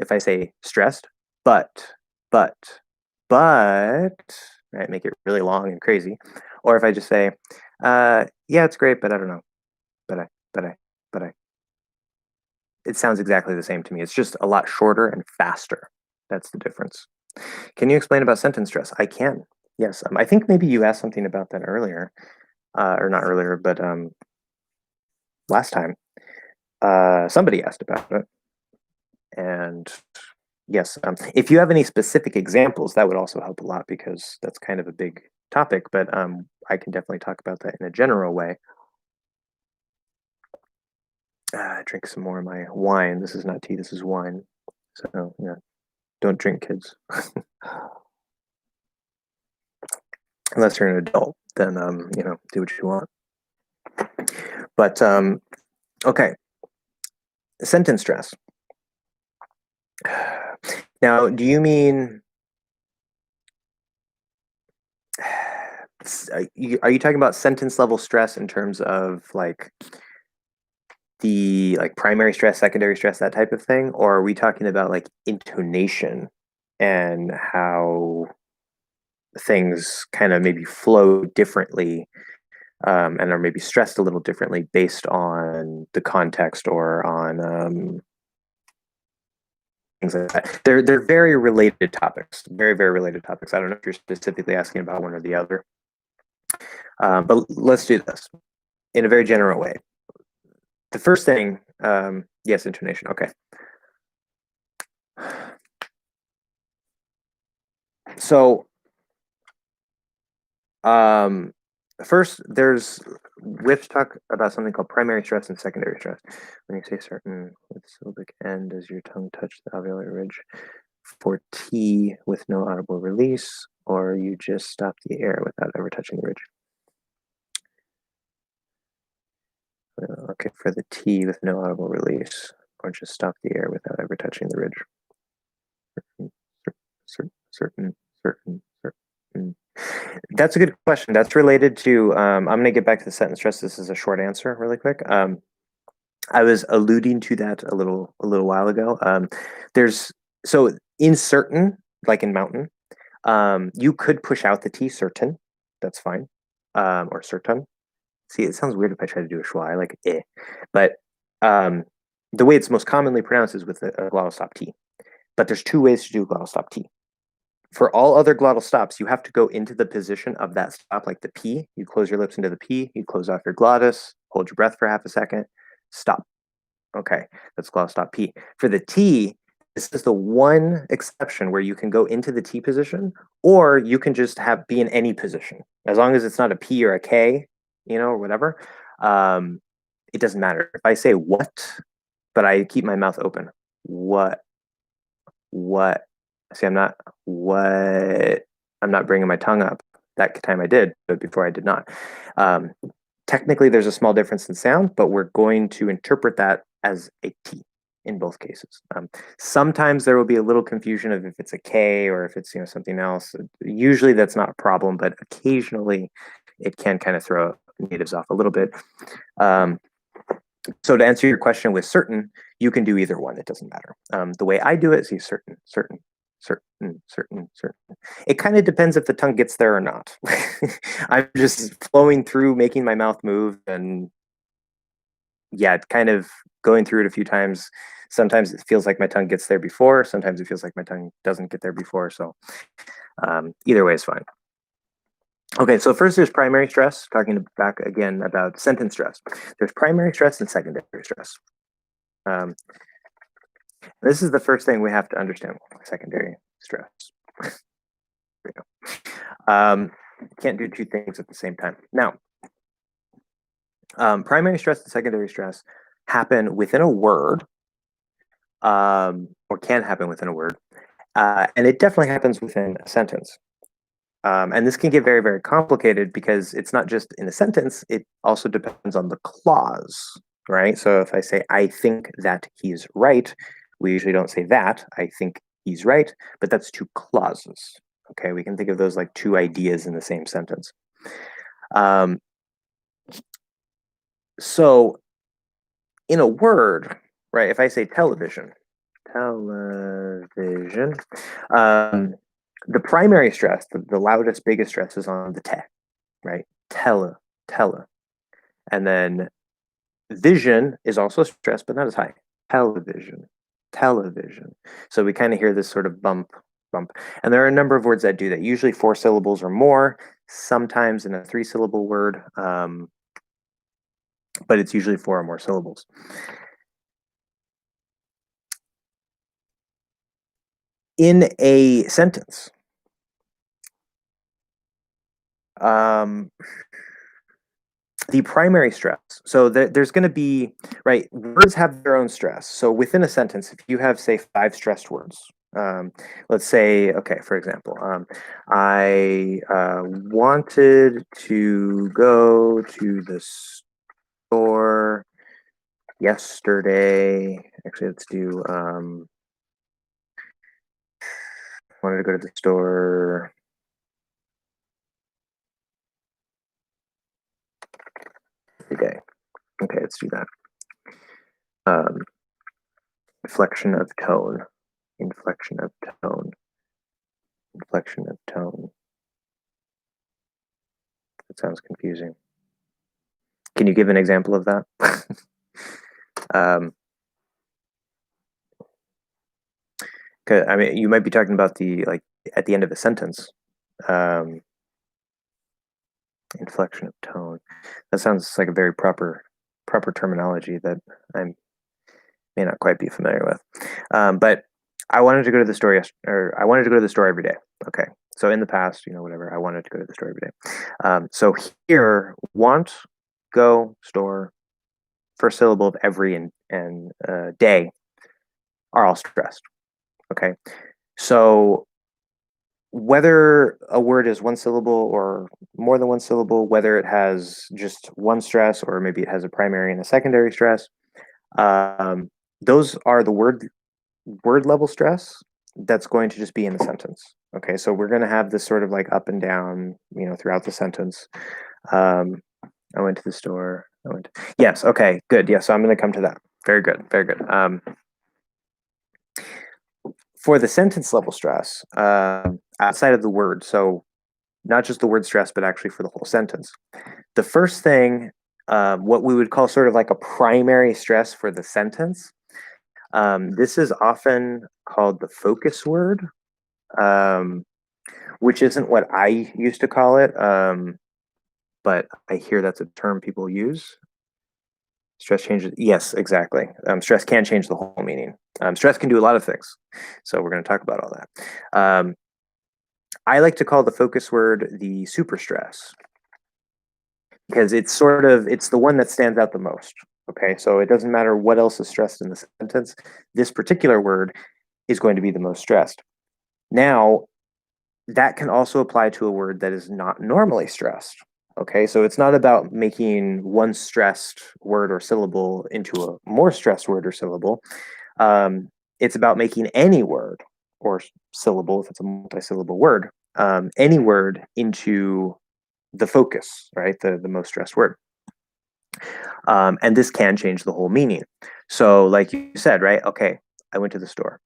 If I say stressed, but, right, make it really long and crazy. Or if I just say, yeah, it's great, but I don't know. But I. It sounds exactly the same to me. It's just a lot shorter and faster. That's the difference. Can you explain about sentence stress? I can. Yes. I think maybe you asked something about that earlier, or not earlier, but last time. Somebody asked about it. And yes, if you have any specific examples, that would also help a lot because that's kind of a big topic, but I can definitely talk about that in a general way. Drink some more of my wine. This is not tea, this is wine. So, yeah, don't drink, kids. Unless you're an adult, then, do what you want. But, okay. Sentence stress. Now, do you mean, are you talking about sentence level stress in terms of like the primary stress, secondary stress, that type of thing? Or are we talking about like intonation and how things kind of maybe flow differently, and are maybe stressed a little differently based on the context or on things like that? They're very related topics, very, very related topics. I don't know if you're specifically asking about one or the other. But let's do this in a very general way. The first thing, yes, intonation. Okay. So, first, we have to talk about something called primary stress and secondary stress. When you say certain with syllabic end, does your tongue touch the alveolar ridge for T with no audible release, or you just stop the air without ever touching the ridge? Okay, for the T with no audible release, or just stop the air without ever touching the ridge. Certain. That's a good question. That's related to, I'm going to get back to the sentence stress. This is a short answer really quick. I was alluding to that a little while ago. So in certain, like in mountain, you could push out the T, certain. That's fine. Or certain. See, it sounds weird if I try to do a schwa. I like eh. But the way it's most commonly pronounced is with a glottal stop T. But there's two ways to do glottal stop T. For all other glottal stops, you have to go into the position of that stop, like the P. You close your lips into the P, you close off your glottis, hold your breath for half a second, stop. Okay, that's glottal stop P. For the T, this is the one exception where you can go into the T position, or you can just be in any position. As long as it's not a P or a K, or whatever, it doesn't matter. If I say what, but I keep my mouth open, what? See, I'm not bringing my tongue up. That time I did, but before I did not. Technically, there's a small difference in sound, but we're going to interpret that as a T in both cases. Sometimes there will be a little confusion of if it's a K or if it's something else. Usually that's not a problem, but occasionally it can kind of throw natives off a little bit. So to answer your question with certain, you can do either one. It doesn't matter. The way I do it is certain. It kind of depends if the tongue gets there or not. I'm just flowing through, making my mouth move, and kind of going through it a few times. Sometimes it feels like my tongue gets there before. Sometimes it feels like my tongue doesn't get there before. So either way is fine. Okay, so first there's primary stress, talking back again about sentence stress. There's primary stress and secondary stress. This is the first thing we have to understand, secondary stress. Can't do two things at the same time. Now, primary stress and secondary stress happen within a word, or can happen within a word, and it definitely happens within a sentence. And this can get very, very complicated because it's not just in a sentence, it also depends on the clause, right? So if I say, I think that he's right, we usually don't say that, I think he's right, but that's two clauses, okay? We can think of those like two ideas in the same sentence. So in a word, right, if I say television, the primary stress, the loudest, biggest stress is on the te, right? Tele. And then vision is also stressed, but not as high. Television. So we kind of hear this sort of bump. And there are a number of words that do that, usually 4 syllables or more, sometimes in a 3-syllable word, but it's usually 4 or more syllables. In a sentence, the primary stress, so there's going to be, right, words have their own stress. So within a sentence, if you have, say, 5 stressed words, let's say, okay, for example, I wanted to go to the store yesterday. Actually, let's do, wanted to go to the store every day. Okay, let's do that. Inflection of tone. That sounds confusing. Can you give an example of that? I mean, you might be talking about the, like, at the end of a sentence. Inflection of tone. That sounds like a very proper terminology that I may not quite be familiar with. But I wanted to go to the store I wanted to go to the store every day. Okay, so in the past, whatever, I wanted to go to the store every day. So here, want, go, store, first syllable of every and day are all stressed. Okay, so whether a word is 1 syllable or more than 1 syllable, whether it has just one stress or maybe it has a primary and a secondary stress, those are the word level stress that's going to just be in the sentence. Okay, so we're going to have this sort of like up and down, throughout the sentence. I went to the store. Yes, okay, good. Yeah, so I'm going to come to that. Very good. For the sentence level stress, outside of the word, so not just the word stress, but actually for the whole sentence, the first thing, what we would call sort of like a primary stress for the sentence, this is often called the focus word. which isn't what I used to call it, but I hear that's a term people use. Stress changes. Yes, exactly. Stress can change the whole meaning. Stress can do a lot of things. So we're going to talk about all that. I like to call the focus word the super stress because it's the one that stands out the most. Okay, so it doesn't matter what else is stressed in the sentence. This particular word is going to be the most stressed. Now, that can also apply to a word that is not normally stressed. Okay, so it's not about making one stressed word or syllable into a more stressed word or syllable. It's about making any word or syllable, if it's a multi-syllable word, any word into the focus, right? The most stressed word. And this can change the whole meaning. So, like you said, right? Okay, I went to the store.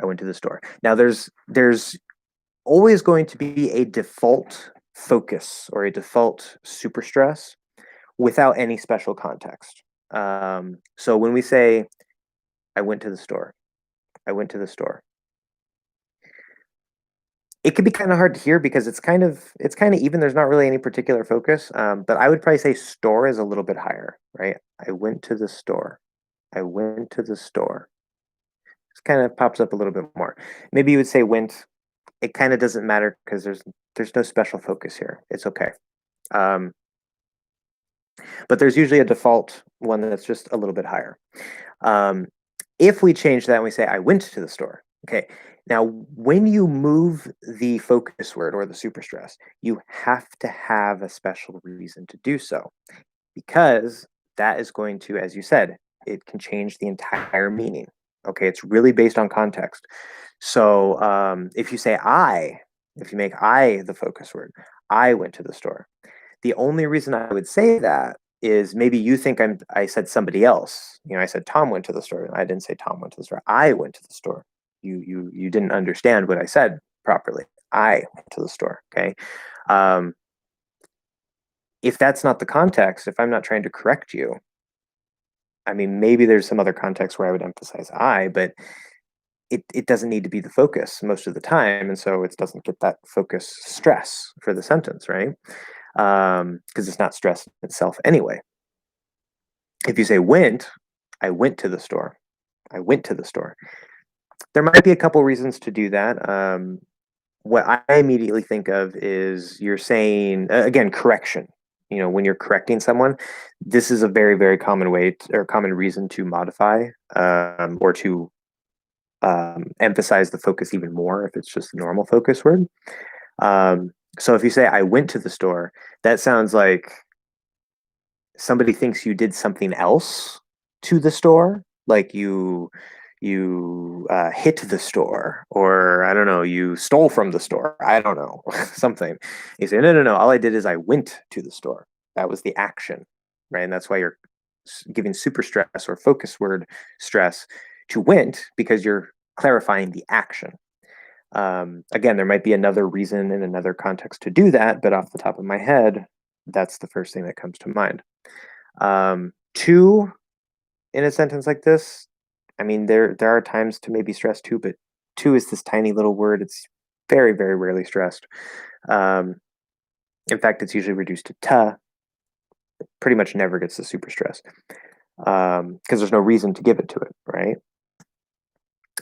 I went to the store. Now, there's always going to be a default focus or a default super stress without any special context. So when we say, I went to the store, I went to the store, it can be kind of hard to hear because it's kind of even. There's not really any particular focus, but I would probably say store is a little bit higher, right? I went to the store. I went to the store. It kind of pops up a little bit more. Maybe you would say went. It kind of doesn't matter because there's no special focus here. It's okay. Um, but there's usually a default one that's just a little bit higher. If we change that and we say, I went to the store, okay, now when you move the focus word or the superstress, you have to have a special reason to do so because that is going to, as you said, it can change the entire meaning. Okay, it's really based on context. So if you say if you make I the focus word, I went to the store. The only reason I would say that is maybe you think I said somebody else. You know, I said Tom went to the store. I didn't say Tom went to the store. I went to the store. You didn't understand what I said properly. I went to the store. Okay. Um, if that's not the context, if I'm not trying to correct you, I mean, maybe there's some other context where I would emphasize I, but it doesn't need to be the focus most of the time. And so it doesn't get that focus stress for the sentence, right? Because it's not stress itself anyway. If you say went, I went to the store. I went to the store. There might be a couple reasons to do that. What I immediately think of is you're saying, again, correction. You know, when you're correcting someone, this is a very, very common way or common reason to modify or to emphasize the focus even more if it's just a normal focus word. So if you say, I went to the store, that sounds like somebody thinks you did something else to the store, like you hit the store, or I don't know, you stole from the store. I don't know, something. You say, no. All I did is I went to the store. That was the action, right? And that's why you're giving super stress or focus word stress to went because you're clarifying the action. Again, there might be another reason in another context to do that, but off the top of my head, that's the first thing that comes to mind. To in a sentence like this, I mean, there are times to maybe stress to, but to is this tiny little word. It's very, very rarely stressed. In fact, it's usually reduced to ta. It pretty much never gets the super stress because there's no reason to give it to it, right?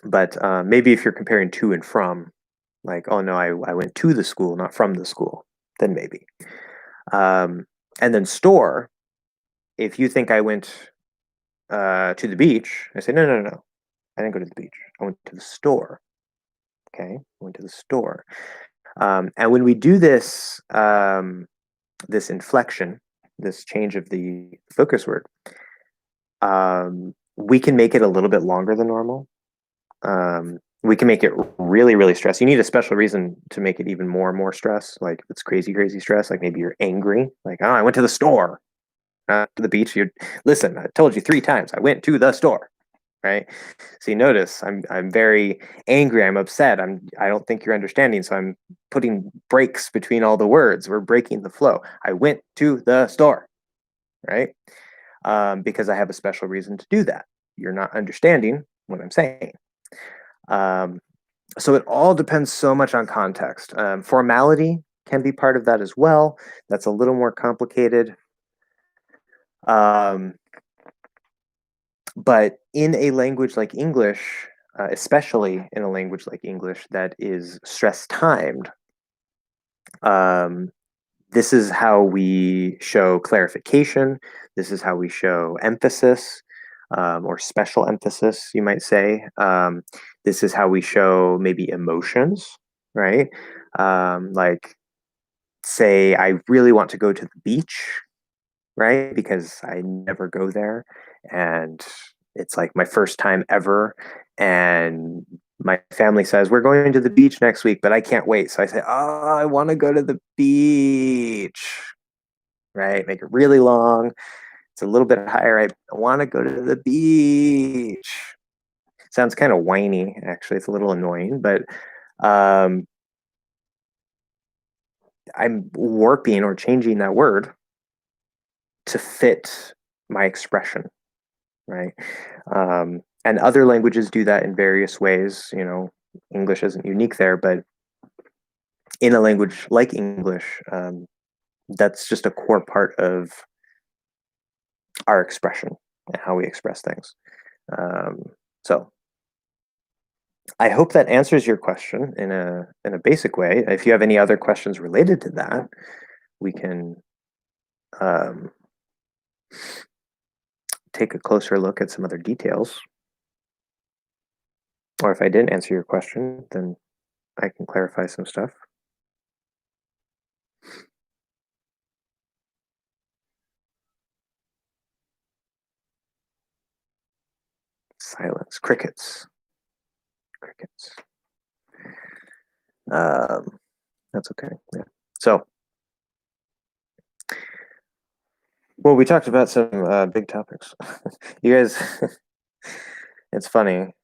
But maybe if you're comparing to and from, like, oh no, I went to the school, not from the school, then maybe. And then store, if you think I went to the beach, I say, no. I didn't go to the beach. I went to the store. Okay, I went to the store. And when we do this, this inflection, this change of the focus word, we can make it a little bit longer than normal. We can make it really, really stress. You need a special reason to make it even more and more stress. Like if it's crazy, crazy stress. Like maybe you're angry. Like, oh, I went to the store, not to the beach. You listen. I told you 3 times. I went to the store. Right. So you notice I'm very angry. I'm upset. I don't think you're understanding. So I'm putting breaks between all the words. We're breaking the flow. I went to the store. Right. Because I have a special reason to do that. You're not understanding what I'm saying. So it all depends so much on context. Formality can be part of that as well. That's a little more complicated. Um, but in a language like English, especially in a language like English that is stress timed, um, this is how we show clarification. This is how we show emphasis, or special emphasis, you might say. This is how we show maybe emotions, right? Like, say, I really want to go to the beach, right? Because I never go there. And it's like my first time ever. And my family says, we're going to the beach next week, but I can't wait. So I say, oh, I want to go to the beach, right? Make it really long. It's a little bit higher. I want to go to the beach. Sounds kind of whiny, actually. It's a little annoying, but um, I'm warping or changing that word to fit my expression, right? And other languages do that in various ways. English isn't unique there, but in a language like English, that's just a core part of our expression and how we express things. So I hope that answers your question in a basic way. If you have any other questions related to that, we can um, take a closer look at some other details. Or if I didn't answer your question, then I can clarify some stuff. Silence, crickets, crickets. Um, that's okay. Yeah. So, well, we talked about some big topics. You guys, it's funny.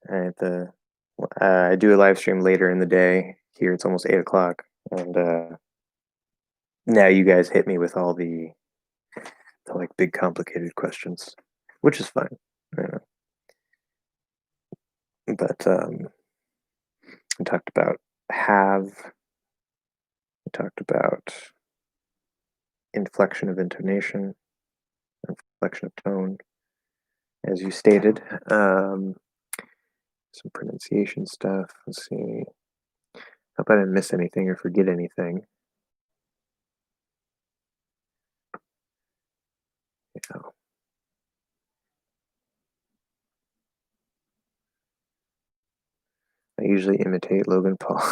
I do a live stream later in the day. Here it's almost 8 o'clock, and now you guys hit me with all the like big complicated questions, which is fine. Yeah. But we talked about have. We talked about inflection of intonation, inflection of tone, as you stated. Some pronunciation stuff. Let's see. Hope I didn't miss anything or forget anything. Yeah. I usually imitate Logan Paul.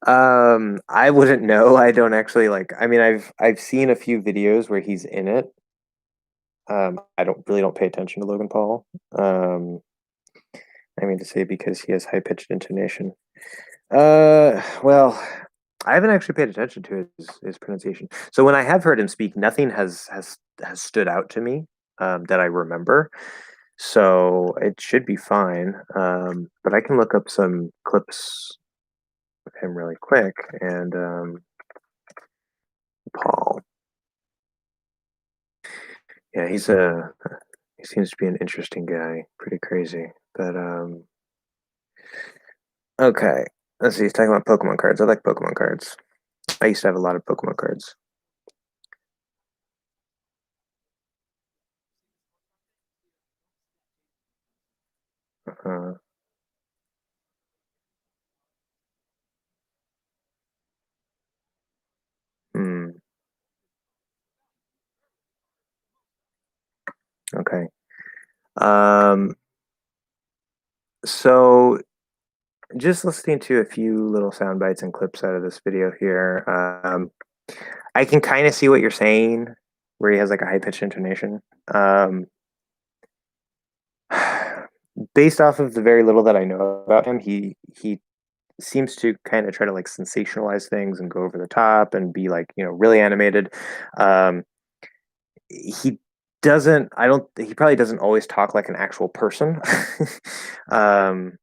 I wouldn't know. I don't actually like. I mean, I've seen a few videos where he's in it. I don't pay attention to Logan Paul. I mean to say because he has high pitched intonation. Well, I haven't actually paid attention to his pronunciation. So when I have heard him speak, nothing has stood out to me that I remember. So it should be fine. But I can look up some clips of him really quick. And Paul, yeah, he seems to be an interesting guy. Pretty crazy. But okay. Let's see. He's talking about Pokemon cards. I like Pokemon cards. I used to have a lot of Pokemon cards. Uh, hmm. Okay. Um, so just listening to a few little sound bites and clips out of this video here, I can kind of see what you're saying, where he has like a high pitched intonation. Um, Based off of the very little that I know about him, he seems to kind of try to like sensationalize things and go over the top and be like really animated. Um, he doesn't. I don't. He probably doesn't always talk like an actual person. um,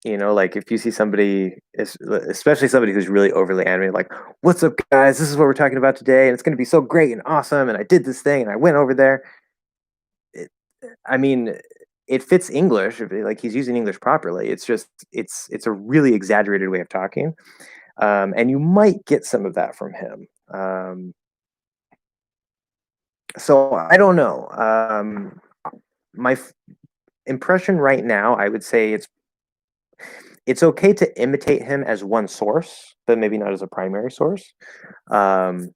like if you see somebody, especially somebody who's really overly animated, like, what's up, guys? This is what we're talking about today, and it's going to be so great and awesome. And I did this thing, and I went over there. It, I mean, it fits English, like he's using English properly. It's just it's a really exaggerated way of talking, and you might get some of that from him. So I don't know. My impression right now, I would say it's okay to imitate him as one source, but maybe not as a primary source. Um,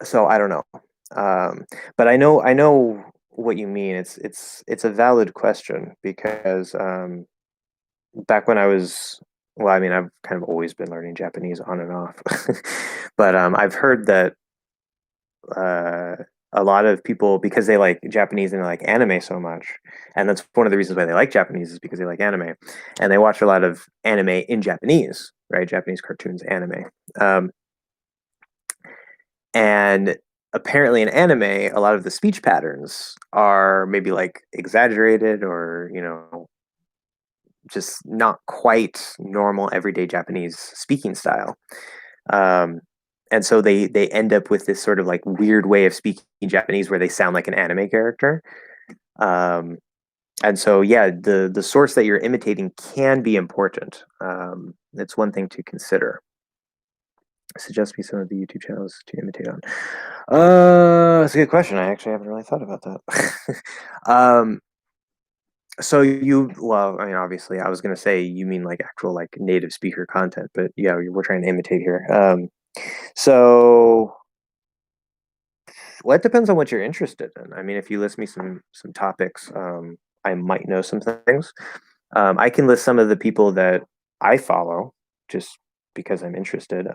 so I don't know, but I know what you mean. It's a valid question because back when I was, well, I mean, I've kind of always been learning Japanese on and off, but I've heard that uh, a lot of people, because they like Japanese and they like anime so much, and that's one of the reasons why they like Japanese is because they like anime, and they watch a lot of anime in Japanese, right? Japanese cartoons, anime, um, and apparently in anime, a lot of the speech patterns are maybe like exaggerated or just not quite normal everyday Japanese speaking style. Um, and so they end up with this sort of like weird way of speaking Japanese where they sound like an anime character. Um, and so yeah, the source that you're imitating can be important. It's one thing to consider. Suggest me some of the YouTube channels to imitate on. That's a good question. I actually haven't really thought about that. um, so well, I mean, obviously, I was gonna say you mean like actual like native speaker content, but yeah, we're trying to imitate here. So well, it depends on what you're interested in. I mean, if you list me some topics, I might know some things. I can list some of the people that I follow just because I'm interested.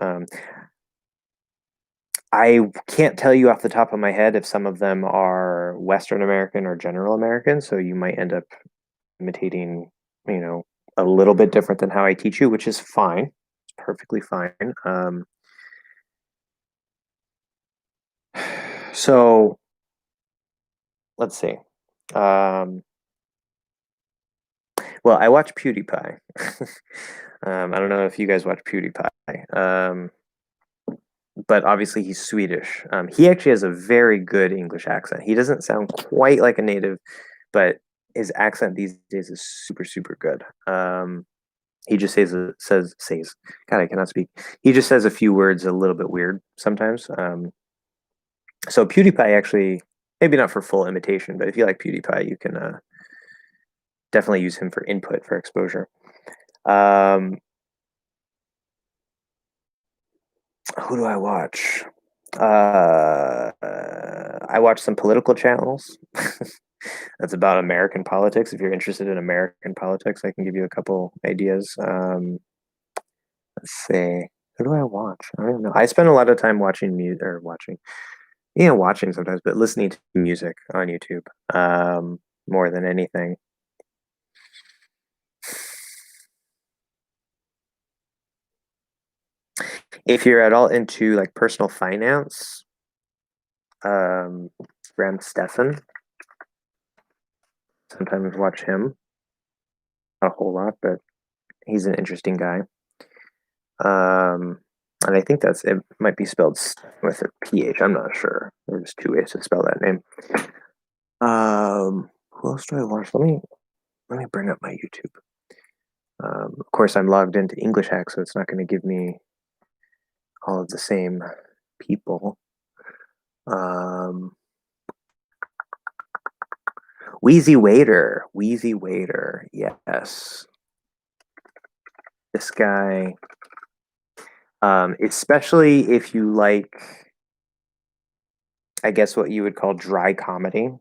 I can't tell you off the top of my head if some of them are Western American or General American, so you might end up imitating, you know, a little bit different than how I teach you, which is fine. It's perfectly fine. So let's see. Well, I watch PewDiePie. I don't know if you guys watch PewDiePie, but obviously he's Swedish. He actually has a very good English accent. He doesn't sound quite like a native, but his accent these days is super, super good. He just says. God, I cannot speak. He just says a few words a little bit weird sometimes. So PewDiePie actually, maybe not for full imitation, but if you like PewDiePie, you can definitely use him for input for exposure. Um, who do I watch? I watch some political channels. That's about American politics. If you're interested in American politics, I can give you a couple ideas. Let's see. Who do I watch? I don't know. I spend a lot of time watching music or watching, watching sometimes, but listening to music on YouTube more than anything. If you're at all into like personal finance, Graham Stephan, sometimes watch him a whole lot, but he's an interesting guy. And I think it might be spelled with a PH. I'm not sure. There's two ways to spell that name. Who else do I watch? Let me bring up my YouTube. Of course, I'm logged into English Hack, so it's not going to give me all of the same people. Wheezy Waiter, yes, this guy. Especially if you like, I guess what you would call dry comedy.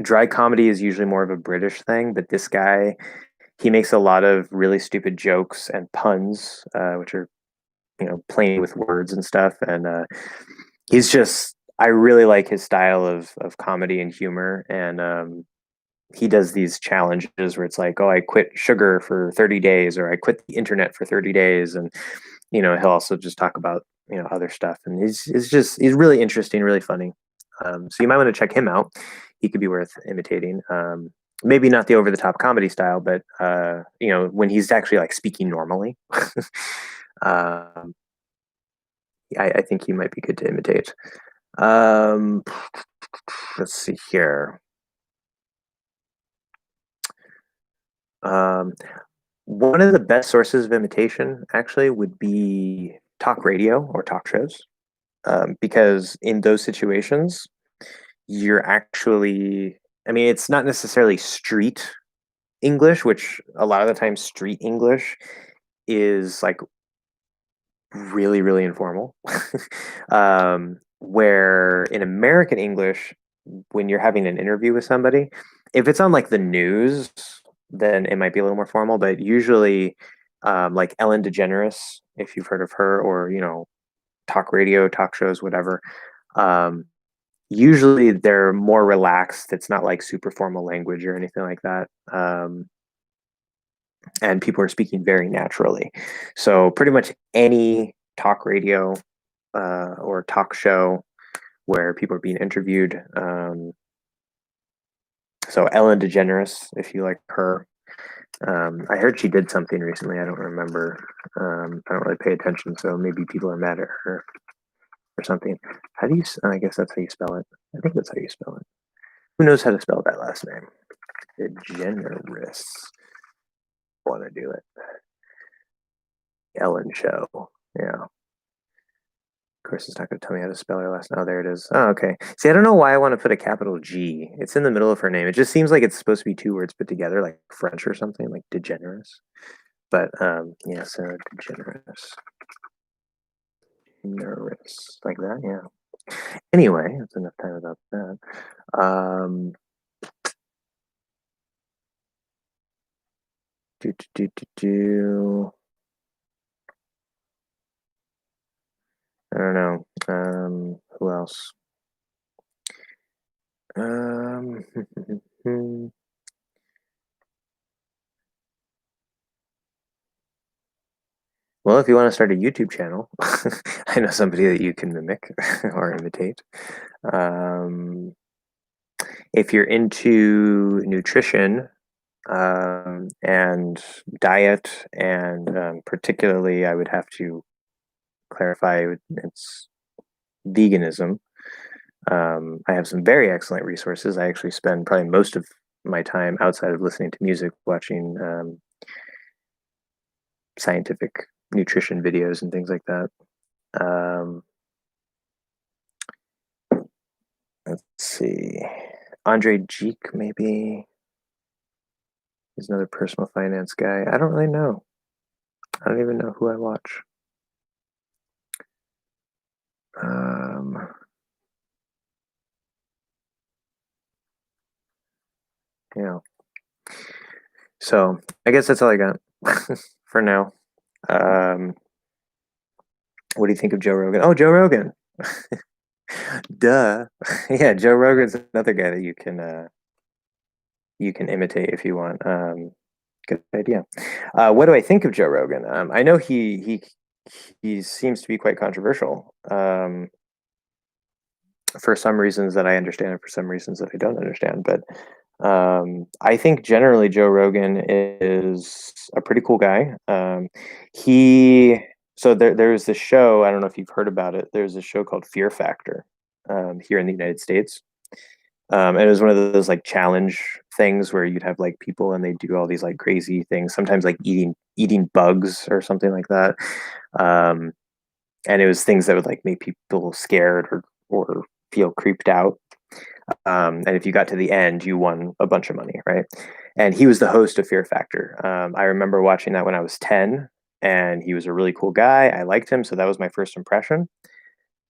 Dry comedy is usually more of a British thing, but this guy, he makes a lot of really stupid jokes and puns, which are playing with words and stuff. And he's just, I really like his style of comedy and humor. And he does these challenges where it's like, oh, I quit sugar for 30 days, or I quit the internet for 30 days. And, he'll also just talk about, other stuff. And he's really interesting, really funny. So you might want to check him out. He could be worth imitating. Maybe not the over the top comedy style, but, when he's actually like speaking normally, I think he might be good to imitate. Um, let's see here. Um, One of the best sources of imitation actually would be talk radio or talk shows, because in those situations, you're actually, I mean, it's not necessarily street English, which a lot of the time street English is like really, really informal. Where in American English, when you're having an interview with somebody, if it's on like the news, then it might be a little more formal. But usually, like Ellen DeGeneres, if you've heard of her, or talk radio, talk shows, whatever. Um, Usually they're more relaxed. It's not like super formal language or anything like that. And people are speaking very naturally. So pretty much any talk radio or talk show where people are being interviewed. So Ellen DeGeneres, if you like her, I heard she did something recently. I don't remember. I don't really pay attention, so maybe people are mad at her or something. How do you? I guess that's how you spell it. I think that's how you spell it. Who knows how to spell that last name? DeGeneres. Want to do it? Ellen Show. Yeah. Of course, it's not going to tell me how to spell her last name. Oh, there it is. Oh, okay. See, I don't know why I want to put a capital G. It's in the middle of her name. It just seems like it's supposed to be two words put together, like French or something, like degenerous. But yeah, so degenerous, nervous, like that. Yeah. Anyway, that's enough time about that. Um, do do do do do. I don't know. Who else? Um, well, if you want to start a YouTube channel, I know somebody that you can mimic or imitate. Um, if you're into nutrition and diet, and particularly, I would have to clarify it's veganism. I have some very excellent resources. I actually spend probably most of my time outside of listening to music watching scientific nutrition videos and things like that. Um, let's see. Andre Geek, maybe. He's another personal finance guy. I don't really know. I don't even know who I watch. Um, yeah. So I guess that's all I got for now. Um, what do you think of Joe Rogan? Oh, Joe Rogan. Duh. Yeah, Joe Rogan's another guy that you can imitate if you want. Good idea. What do I think of Joe Rogan? I know he seems to be quite controversial. For some reasons that I understand and for some reasons that I don't understand. But I think generally Joe Rogan is a pretty cool guy. He so there's this show. I don't know if you've heard about it. There's a show called Fear Factor here in the United States. And it was one of those like challenge things where you'd have like people and they do all these like crazy things, sometimes like eating bugs or something like that. Um, and it was things that would like make people scared or feel creeped out. And if you got to the end, you won a bunch of money, right? And he was the host of Fear Factor. I remember watching that when I was 10, and he was a really cool guy. I liked him, so that was my first impression.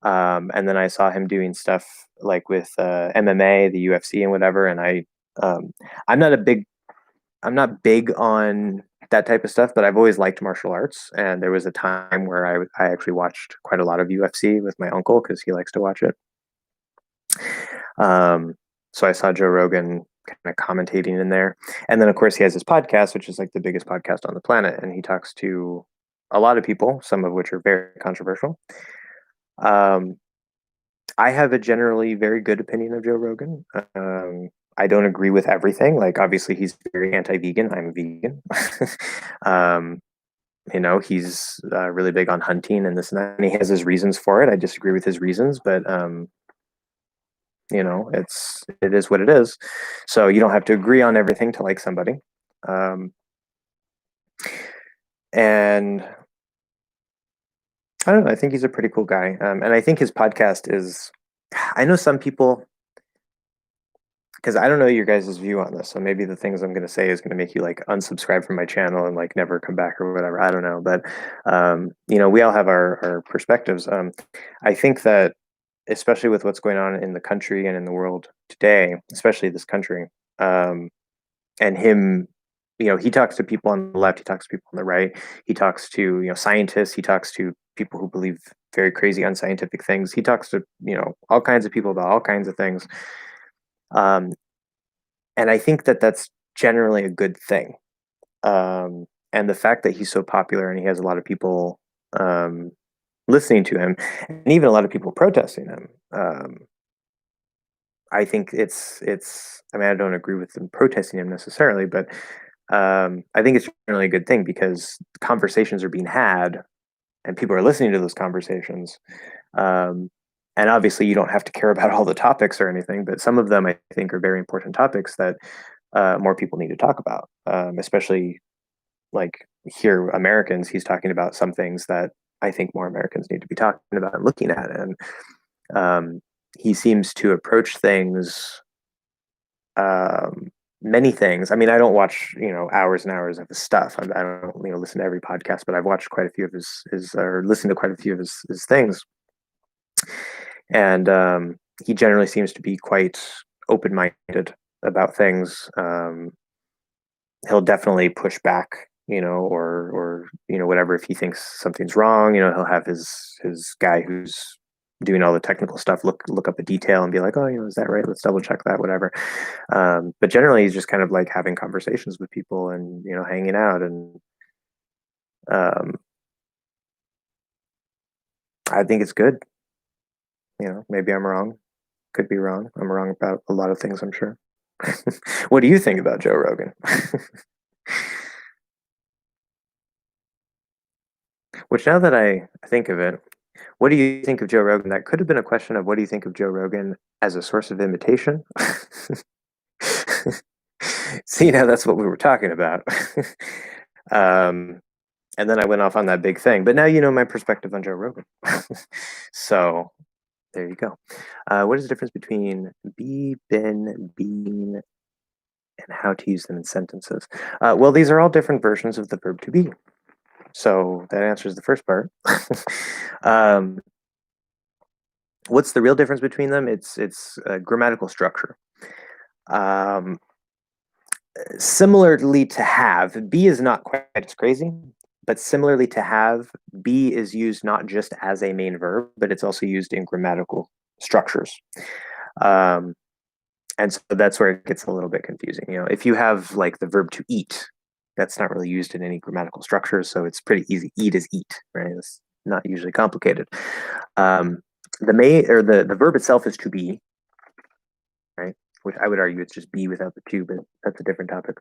And then I saw him doing stuff like with MMA, the UFC, and whatever. And um, I'm not a big, I'm not big on that type of stuff, but I've always liked martial arts. And there was a time where I actually watched quite a lot of UFC with my uncle because he likes to watch it. Um, so I saw Joe Rogan kind of commentating in there. And then, of course, he has his podcast, which is like the biggest podcast on the planet. And he talks to a lot of people, some of which are very controversial. Um, I have a generally very good opinion of Joe Rogan. I don't agree with everything. Like, obviously, he's very anti-vegan. I'm a vegan. um, he's really big on hunting and this and that. And he has his reasons for it. I disagree with his reasons, but it is what it is. So you don't have to agree on everything to like somebody. And I don't know, I think he's a pretty cool guy. And I think his podcast is, I know some people, because I don't know your guys' view on this, so maybe the things I'm going to say is going to make you like unsubscribe from my channel and like never come back or whatever. I don't know, but we all have our perspectives. I think that especially with what's going on in the country and in the world today, especially this country, and him, he talks to people on the left, he talks to people on the right, he talks to scientists, he talks to people who believe very crazy unscientific things, he talks to all kinds of people about all kinds of things. And I think that that's generally a good thing. And the fact that he's so popular and he has a lot of people listening to him, and even a lot of people protesting him, I think it's. I mean, I don't agree with them protesting him necessarily, but I think it's generally a good thing because conversations are being had, and people are listening to those conversations. And obviously, you don't have to care about all the topics or anything, but some of them I think are very important topics that more people need to talk about, especially like here, Americans. He's talking about some things that I think more Americans need to be talking about and looking at, and he seems to approach things, many things. I mean, I don't watch hours and hours of his stuff. I don't listen to every podcast, but I've watched quite a few of his or listened to quite a few of his things, and he generally seems to be quite open-minded about things. He'll definitely push back, or whatever, if he thinks something's wrong. He'll have his guy who's doing all the technical stuff look up a detail and be like, oh, is that right? Let's double check that, whatever. But generally, he's just kind of like having conversations with people and hanging out, and I think it's good. Maybe I'm wrong. Could be wrong. I'm wrong about a lot of things, I'm sure. What do you think about Joe Rogan? Which, now that I think of it, what do you think of Joe Rogan? That could have been a question of what do you think of Joe Rogan as a source of imitation? See, now that's what we were talking about. And then I went off on that big thing. But now you know my perspective on Joe Rogan. So there you go. What is the difference between be, been, being, and how to use them in sentences? Well, these are all different versions of the verb to be. So that answers the first part. What's the real difference between them? It's grammatical structure. Similarly to have, be is not quite as crazy, but similarly to have, be is used not just as a main verb, but it's also used in grammatical structures. And so that's where it gets a little bit confusing. If you have like the verb to eat, that's not really used in any grammatical structures, so it's pretty easy. Eat is eat, right? It's not usually complicated. The verb itself is to be, right? Which I would argue it's just be without the to, but that's a different topic.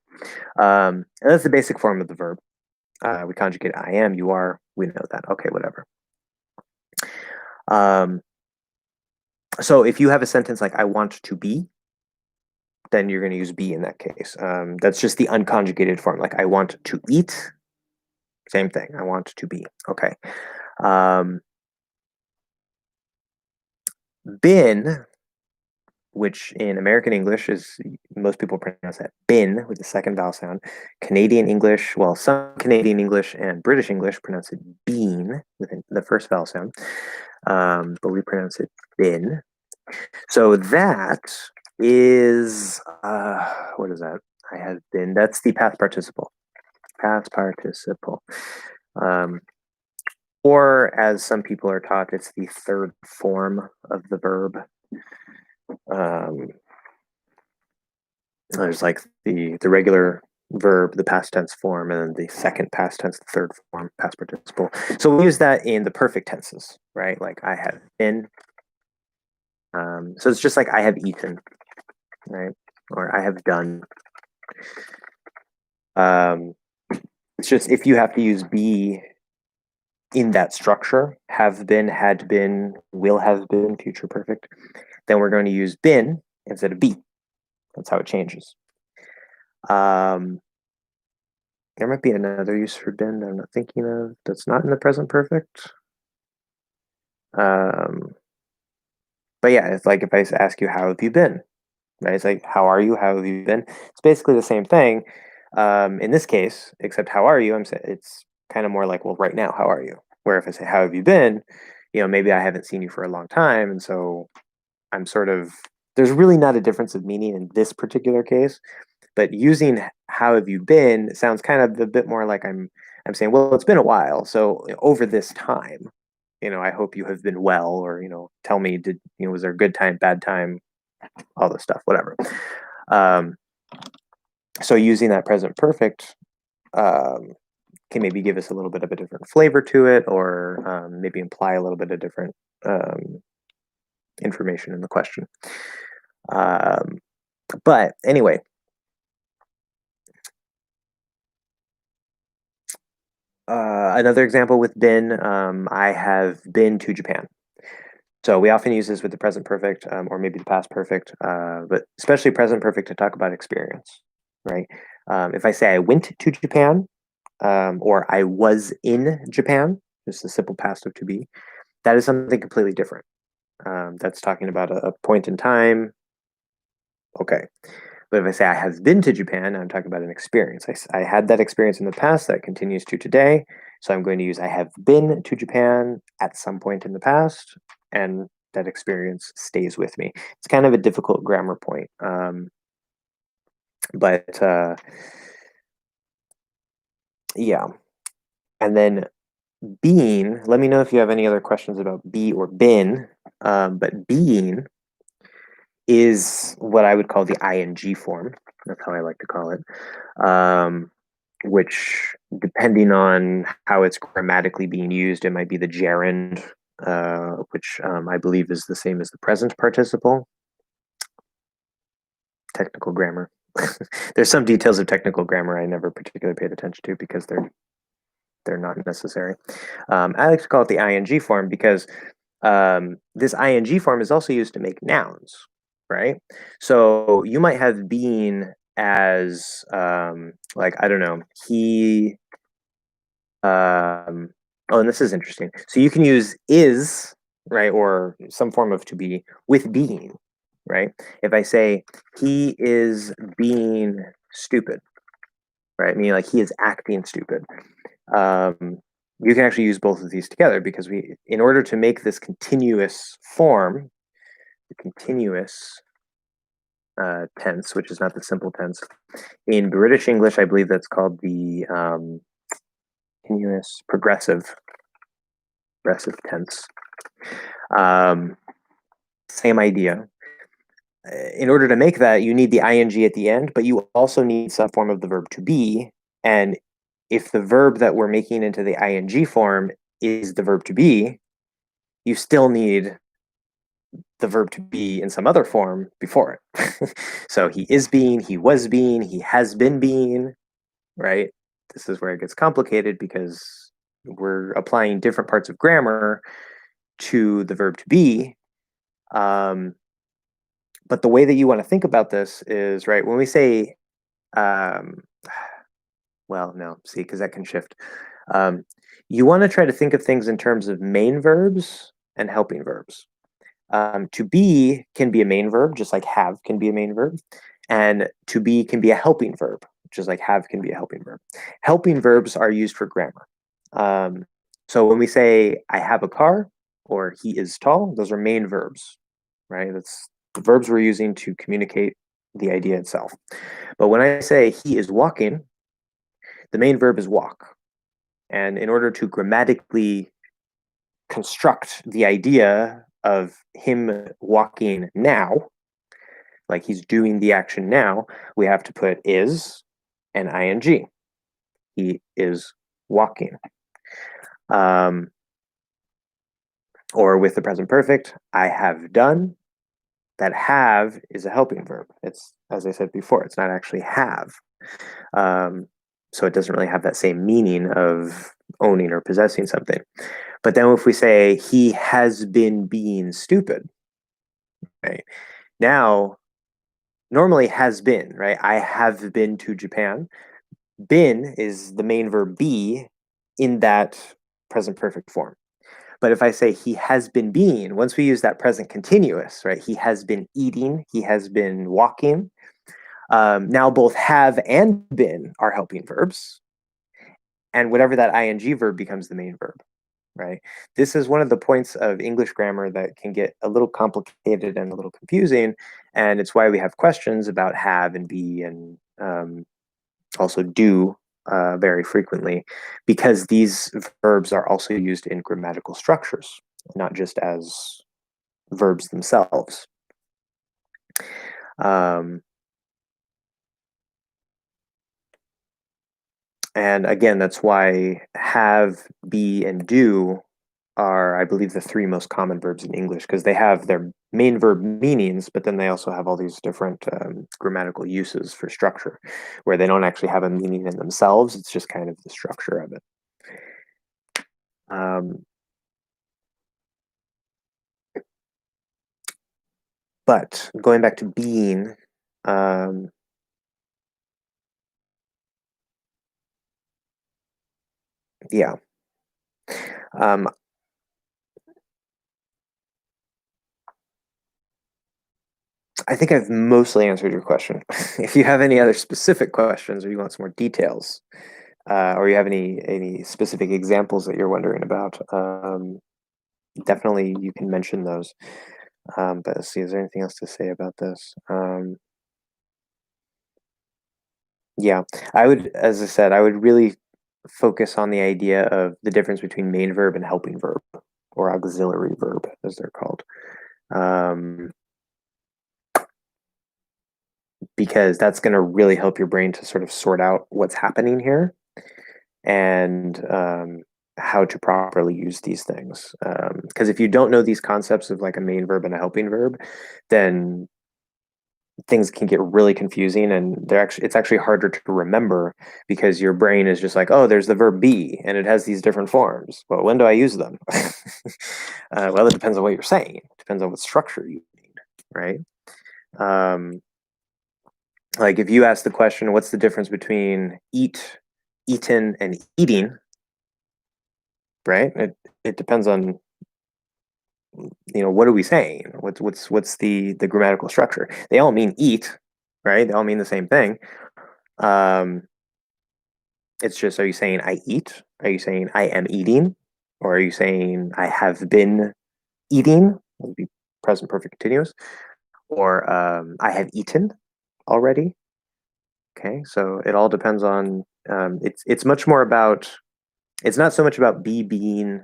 And that's the basic form of the verb. We conjugate I am, you are, we know that. Okay, whatever. So if you have a sentence like I want to be, then you're going to use be in that case. That's just the unconjugated form. Like I want to eat, same thing. I want to be. Okay. Been, which in American English is, most people pronounce that been with the second vowel sound. Canadian English, well, some Canadian English and British English pronounce it been with the first vowel sound, but we pronounce it been. So that is, what is that? I have been, that's the past participle. Past participle. Or as some people are taught, it's the third form of the verb. There's like the regular verb, the past tense form, and then the second past tense, the third form, past participle. So we use that in the perfect tenses, right? Like I have been. So it's just like I have eaten, right? Or I have done. It's just if you have to use be in that structure, have been, had been, will have been, future perfect, then we're going to use been instead of be. That's how it changes. There might be another use for been that I'm not thinking of that's not in the present perfect. But yeah, it's like if I ask you, how have you been? Right? It's like, how are you? How have you been? It's basically the same thing. In this case, except how are you? It's kind of more like, well, right now, how are you? Where if I say, how have you been? Maybe I haven't seen you for a long time, and so I'm sort of there's really not a difference of meaning in this particular case. But using how have you been sounds kind of a bit more like I'm saying, well, it's been a while, so over this time, I hope you have been well, or tell me, was there a good time, bad time, all this stuff, whatever. Um, so using that present perfect can maybe give us a little bit of a different flavor to it, or maybe imply a little bit of different information in the question. But anyway, another example with been, I have been to Japan. So we often use this with the present perfect, or maybe the past perfect, but especially present perfect to talk about experience, right? If I say I went to Japan, or I was in Japan, just the simple past of to be, that is something completely different. That's talking about a point in time. Okay. But if I say I have been to Japan, I'm talking about an experience. I had that experience in the past that continues to today. So I'm going to use I have been to Japan at some point in the past, and that experience stays with me. It's kind of a difficult grammar point. But yeah. And then being, let me know if you have any other questions about be or been. But being is what I would call the ing form. That's how I like to call it. Which, depending on how it's grammatically being used, it might be the gerund, which I believe is the same as the present participle. Technical grammar. There's some details of technical grammar I never particularly paid attention to because they're not necessary. I like to call it the ing form because this ing form is also used to make nouns, right? So you might have been as like, I don't know, he oh, and this is interesting. So you can use is, right, or some form of to be with being, right? If I say he is being stupid, right? Meaning like he is acting stupid. You can actually use both of these together because in order to make this continuous form, the continuous tense, which is not the simple tense, in British English, I believe that's called the continuous progressive tense. Same idea. In order to make that, you need the ing at the end, but you also need some form of the verb to be. And if the verb that we're making into the ing form is the verb to be, you still need the verb to be in some other form before it. So he is being, he was being, he has been being, right? This is where it gets complicated because we're applying different parts of grammar to the verb to be. But the way that you want to think about this is, right, when we say, well, no, see, because that can shift. You want to try to think of things in terms of main verbs and helping verbs. To be can be a main verb, just like have can be a main verb. And to be can be a helping verb, just like have can be a helping verb. Helping verbs are used for grammar. So when we say, I have a car, or he is tall, those are main verbs, right? That's the verbs we're using to communicate the idea itself. But when I say he is walking, the main verb is walk. And in order to grammatically construct the idea of him walking now, like he's doing the action now, we have to put is and ing. He is walking. Or with the present perfect, I have done. That have is a helping verb. It's, as I said before, it's not actually have. So it doesn't really have that same meaning of owning or possessing something. But then if we say he has been being stupid, right? Now, normally has been, right? I have been to Japan. Been is the main verb be in that present perfect form. But if I say he has been being, once we use that present continuous, right? He has been eating, he has been walking. Now both have and been are helping verbs. And whatever that ing verb becomes the main verb, right? This is one of the points of English grammar that can get a little complicated and a little confusing. And it's why we have questions about have and be and also do very frequently, because these verbs are also used in grammatical structures, not just as verbs themselves. And again, that's why have, be, and do are, I believe, the three most common verbs in English, because they have their main verb meanings, but then they also have all these different grammatical uses for structure, where they don't actually have a meaning in themselves. It's just kind of the structure of it. But going back to being, yeah. I think I've mostly answered your question. If you have any other specific questions or you want some more details, or you have any specific examples that you're wondering about, definitely you can mention those. But let's see, is there anything else to say about this? Yeah, I would, as I said, I would really focus on the idea of the difference between main verb and helping verb, or auxiliary verb, as they're called. Because that's going to really help your brain to sort of sort out what's happening here and how to properly use these things. Because if you don't know these concepts of like a main verb and a helping verb, then things can get really confusing, and it's actually harder to remember, because your brain is just like, oh, there's the verb be and it has these different forms, but when do I use them? Well, it depends on what you're saying. It depends on what structure you need, right? Like if you ask the question, what's the difference between eat, eaten, and eating, right? It depends on, what are we saying? What's the grammatical structure? They all mean eat, right? They all mean the same thing. It's just, are you saying I eat? Are you saying I am eating? Or are you saying I have been eating? That would be present perfect continuous. Or I have eaten already. Okay, so it all depends on. It's much more about. It's not so much about be being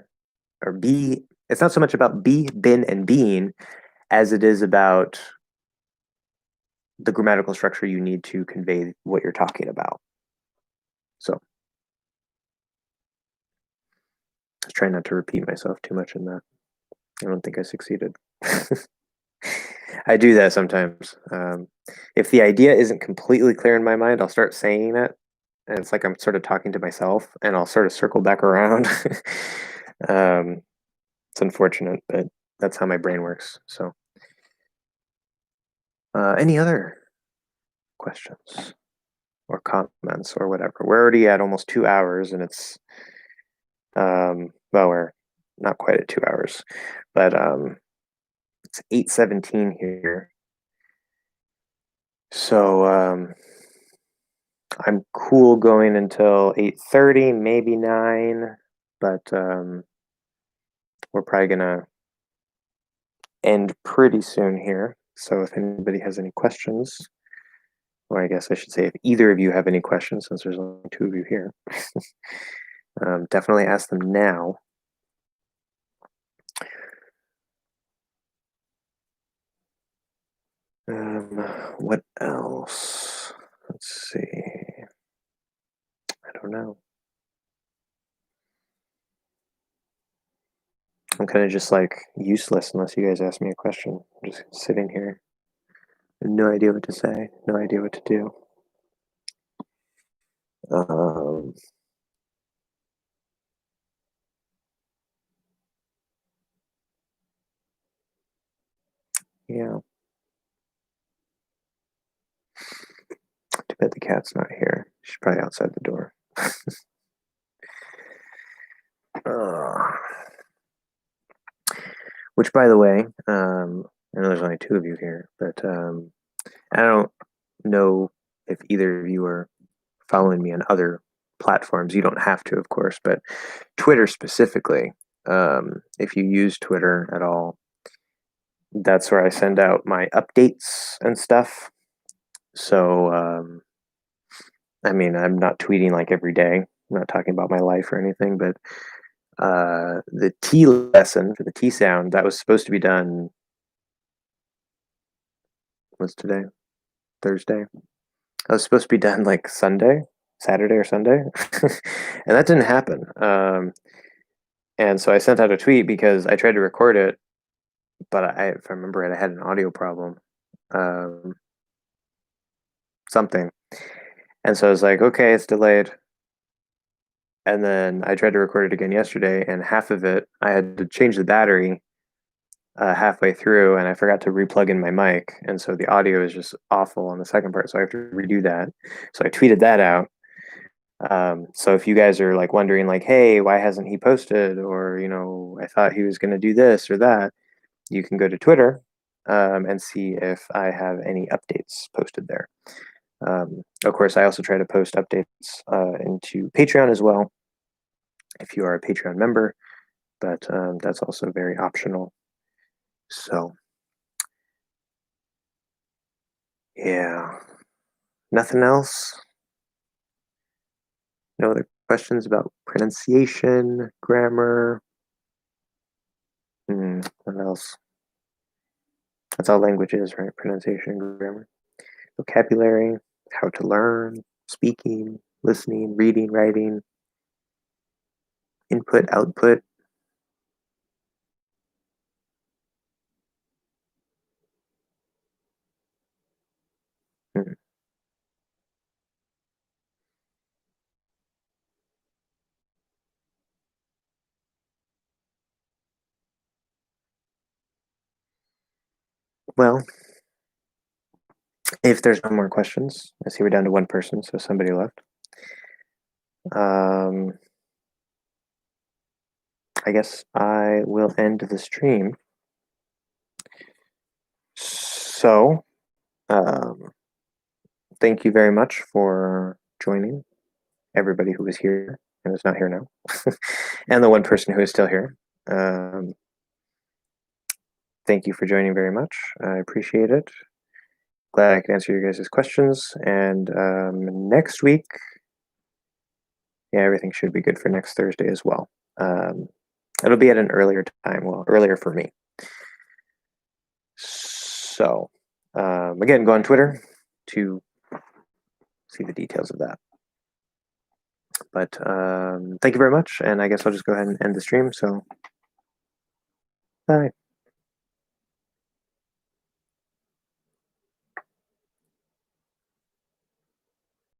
or be. It's not so much about be, been, and being as it is about the grammatical structure you need to convey what you're talking about. So, I was trying not to repeat myself too much in that. I don't think I succeeded. I do that sometimes. If the idea isn't completely clear in my mind, I'll start saying it, and it's like I'm sort of talking to myself, and I'll sort of circle back around. It's unfortunate, but that's how my brain works. So, any other questions or comments or whatever? We're already at almost 2 hours, and it's well, we're not quite at 2 hours, but it's 8:17 here. So I'm cool going until 8:30, maybe 9, but we're probably gonna end pretty soon here. So if anybody has any questions, or I guess I should say if either of you have any questions, since there's only two of you here, definitely ask them now. What else? Let's see. I don't know. I'm kind of just like useless unless you guys ask me a question. I'm just sitting here. No idea what to say. No idea what to do. Um, Yeah. Too bad the cat's not here. She's probably outside the door. Which, by the way, I know there's only two of you here, but I don't know if either of you are following me on other platforms. You don't have to, of course, but Twitter specifically, if you use Twitter at all, that's where I send out my updates and stuff. So, I mean, I'm not tweeting like every day. I'm not talking about my life or anything, but the T lesson for the T sound that was supposed to be done. What's today? Thursday. I was supposed to be done like Saturday or Sunday, and that didn't happen. And so I sent out a tweet because I tried to record it, but if I remember right, I had an audio problem, um, something, and so I was like, okay, it's delayed. And then I tried to record it again yesterday, and half of it I had to change the battery halfway through, and I forgot to replug in my mic, and so the audio is just awful on the second part. So I have to redo that. So I tweeted that out. So if you guys are like wondering, like, hey, why hasn't he posted, or I thought he was going to do this or that, you can go to Twitter and see if I have any updates posted there. Of course, I also try to post updates into Patreon as well, if you are a Patreon member, but that's also very optional. So, yeah, nothing else. No other questions about pronunciation, grammar? What else? That's all language is, right? Pronunciation, grammar, vocabulary, how to learn, speaking, listening, reading, writing, input, output. Hmm. Well, if there's no more questions, I see we're down to one person, so somebody left. I guess I will end the stream. So, thank you very much for joining, everybody who was here and is not here now, and the one person who is still here. Thank you for joining very much. I appreciate it. Glad I could answer your guys' questions. And next week, yeah, everything should be good for next Thursday as well. It'll be at an earlier time, well, earlier for me. So, again, go on Twitter to see the details of that. But thank you very much, and I guess I'll just go ahead and end the stream. So, bye.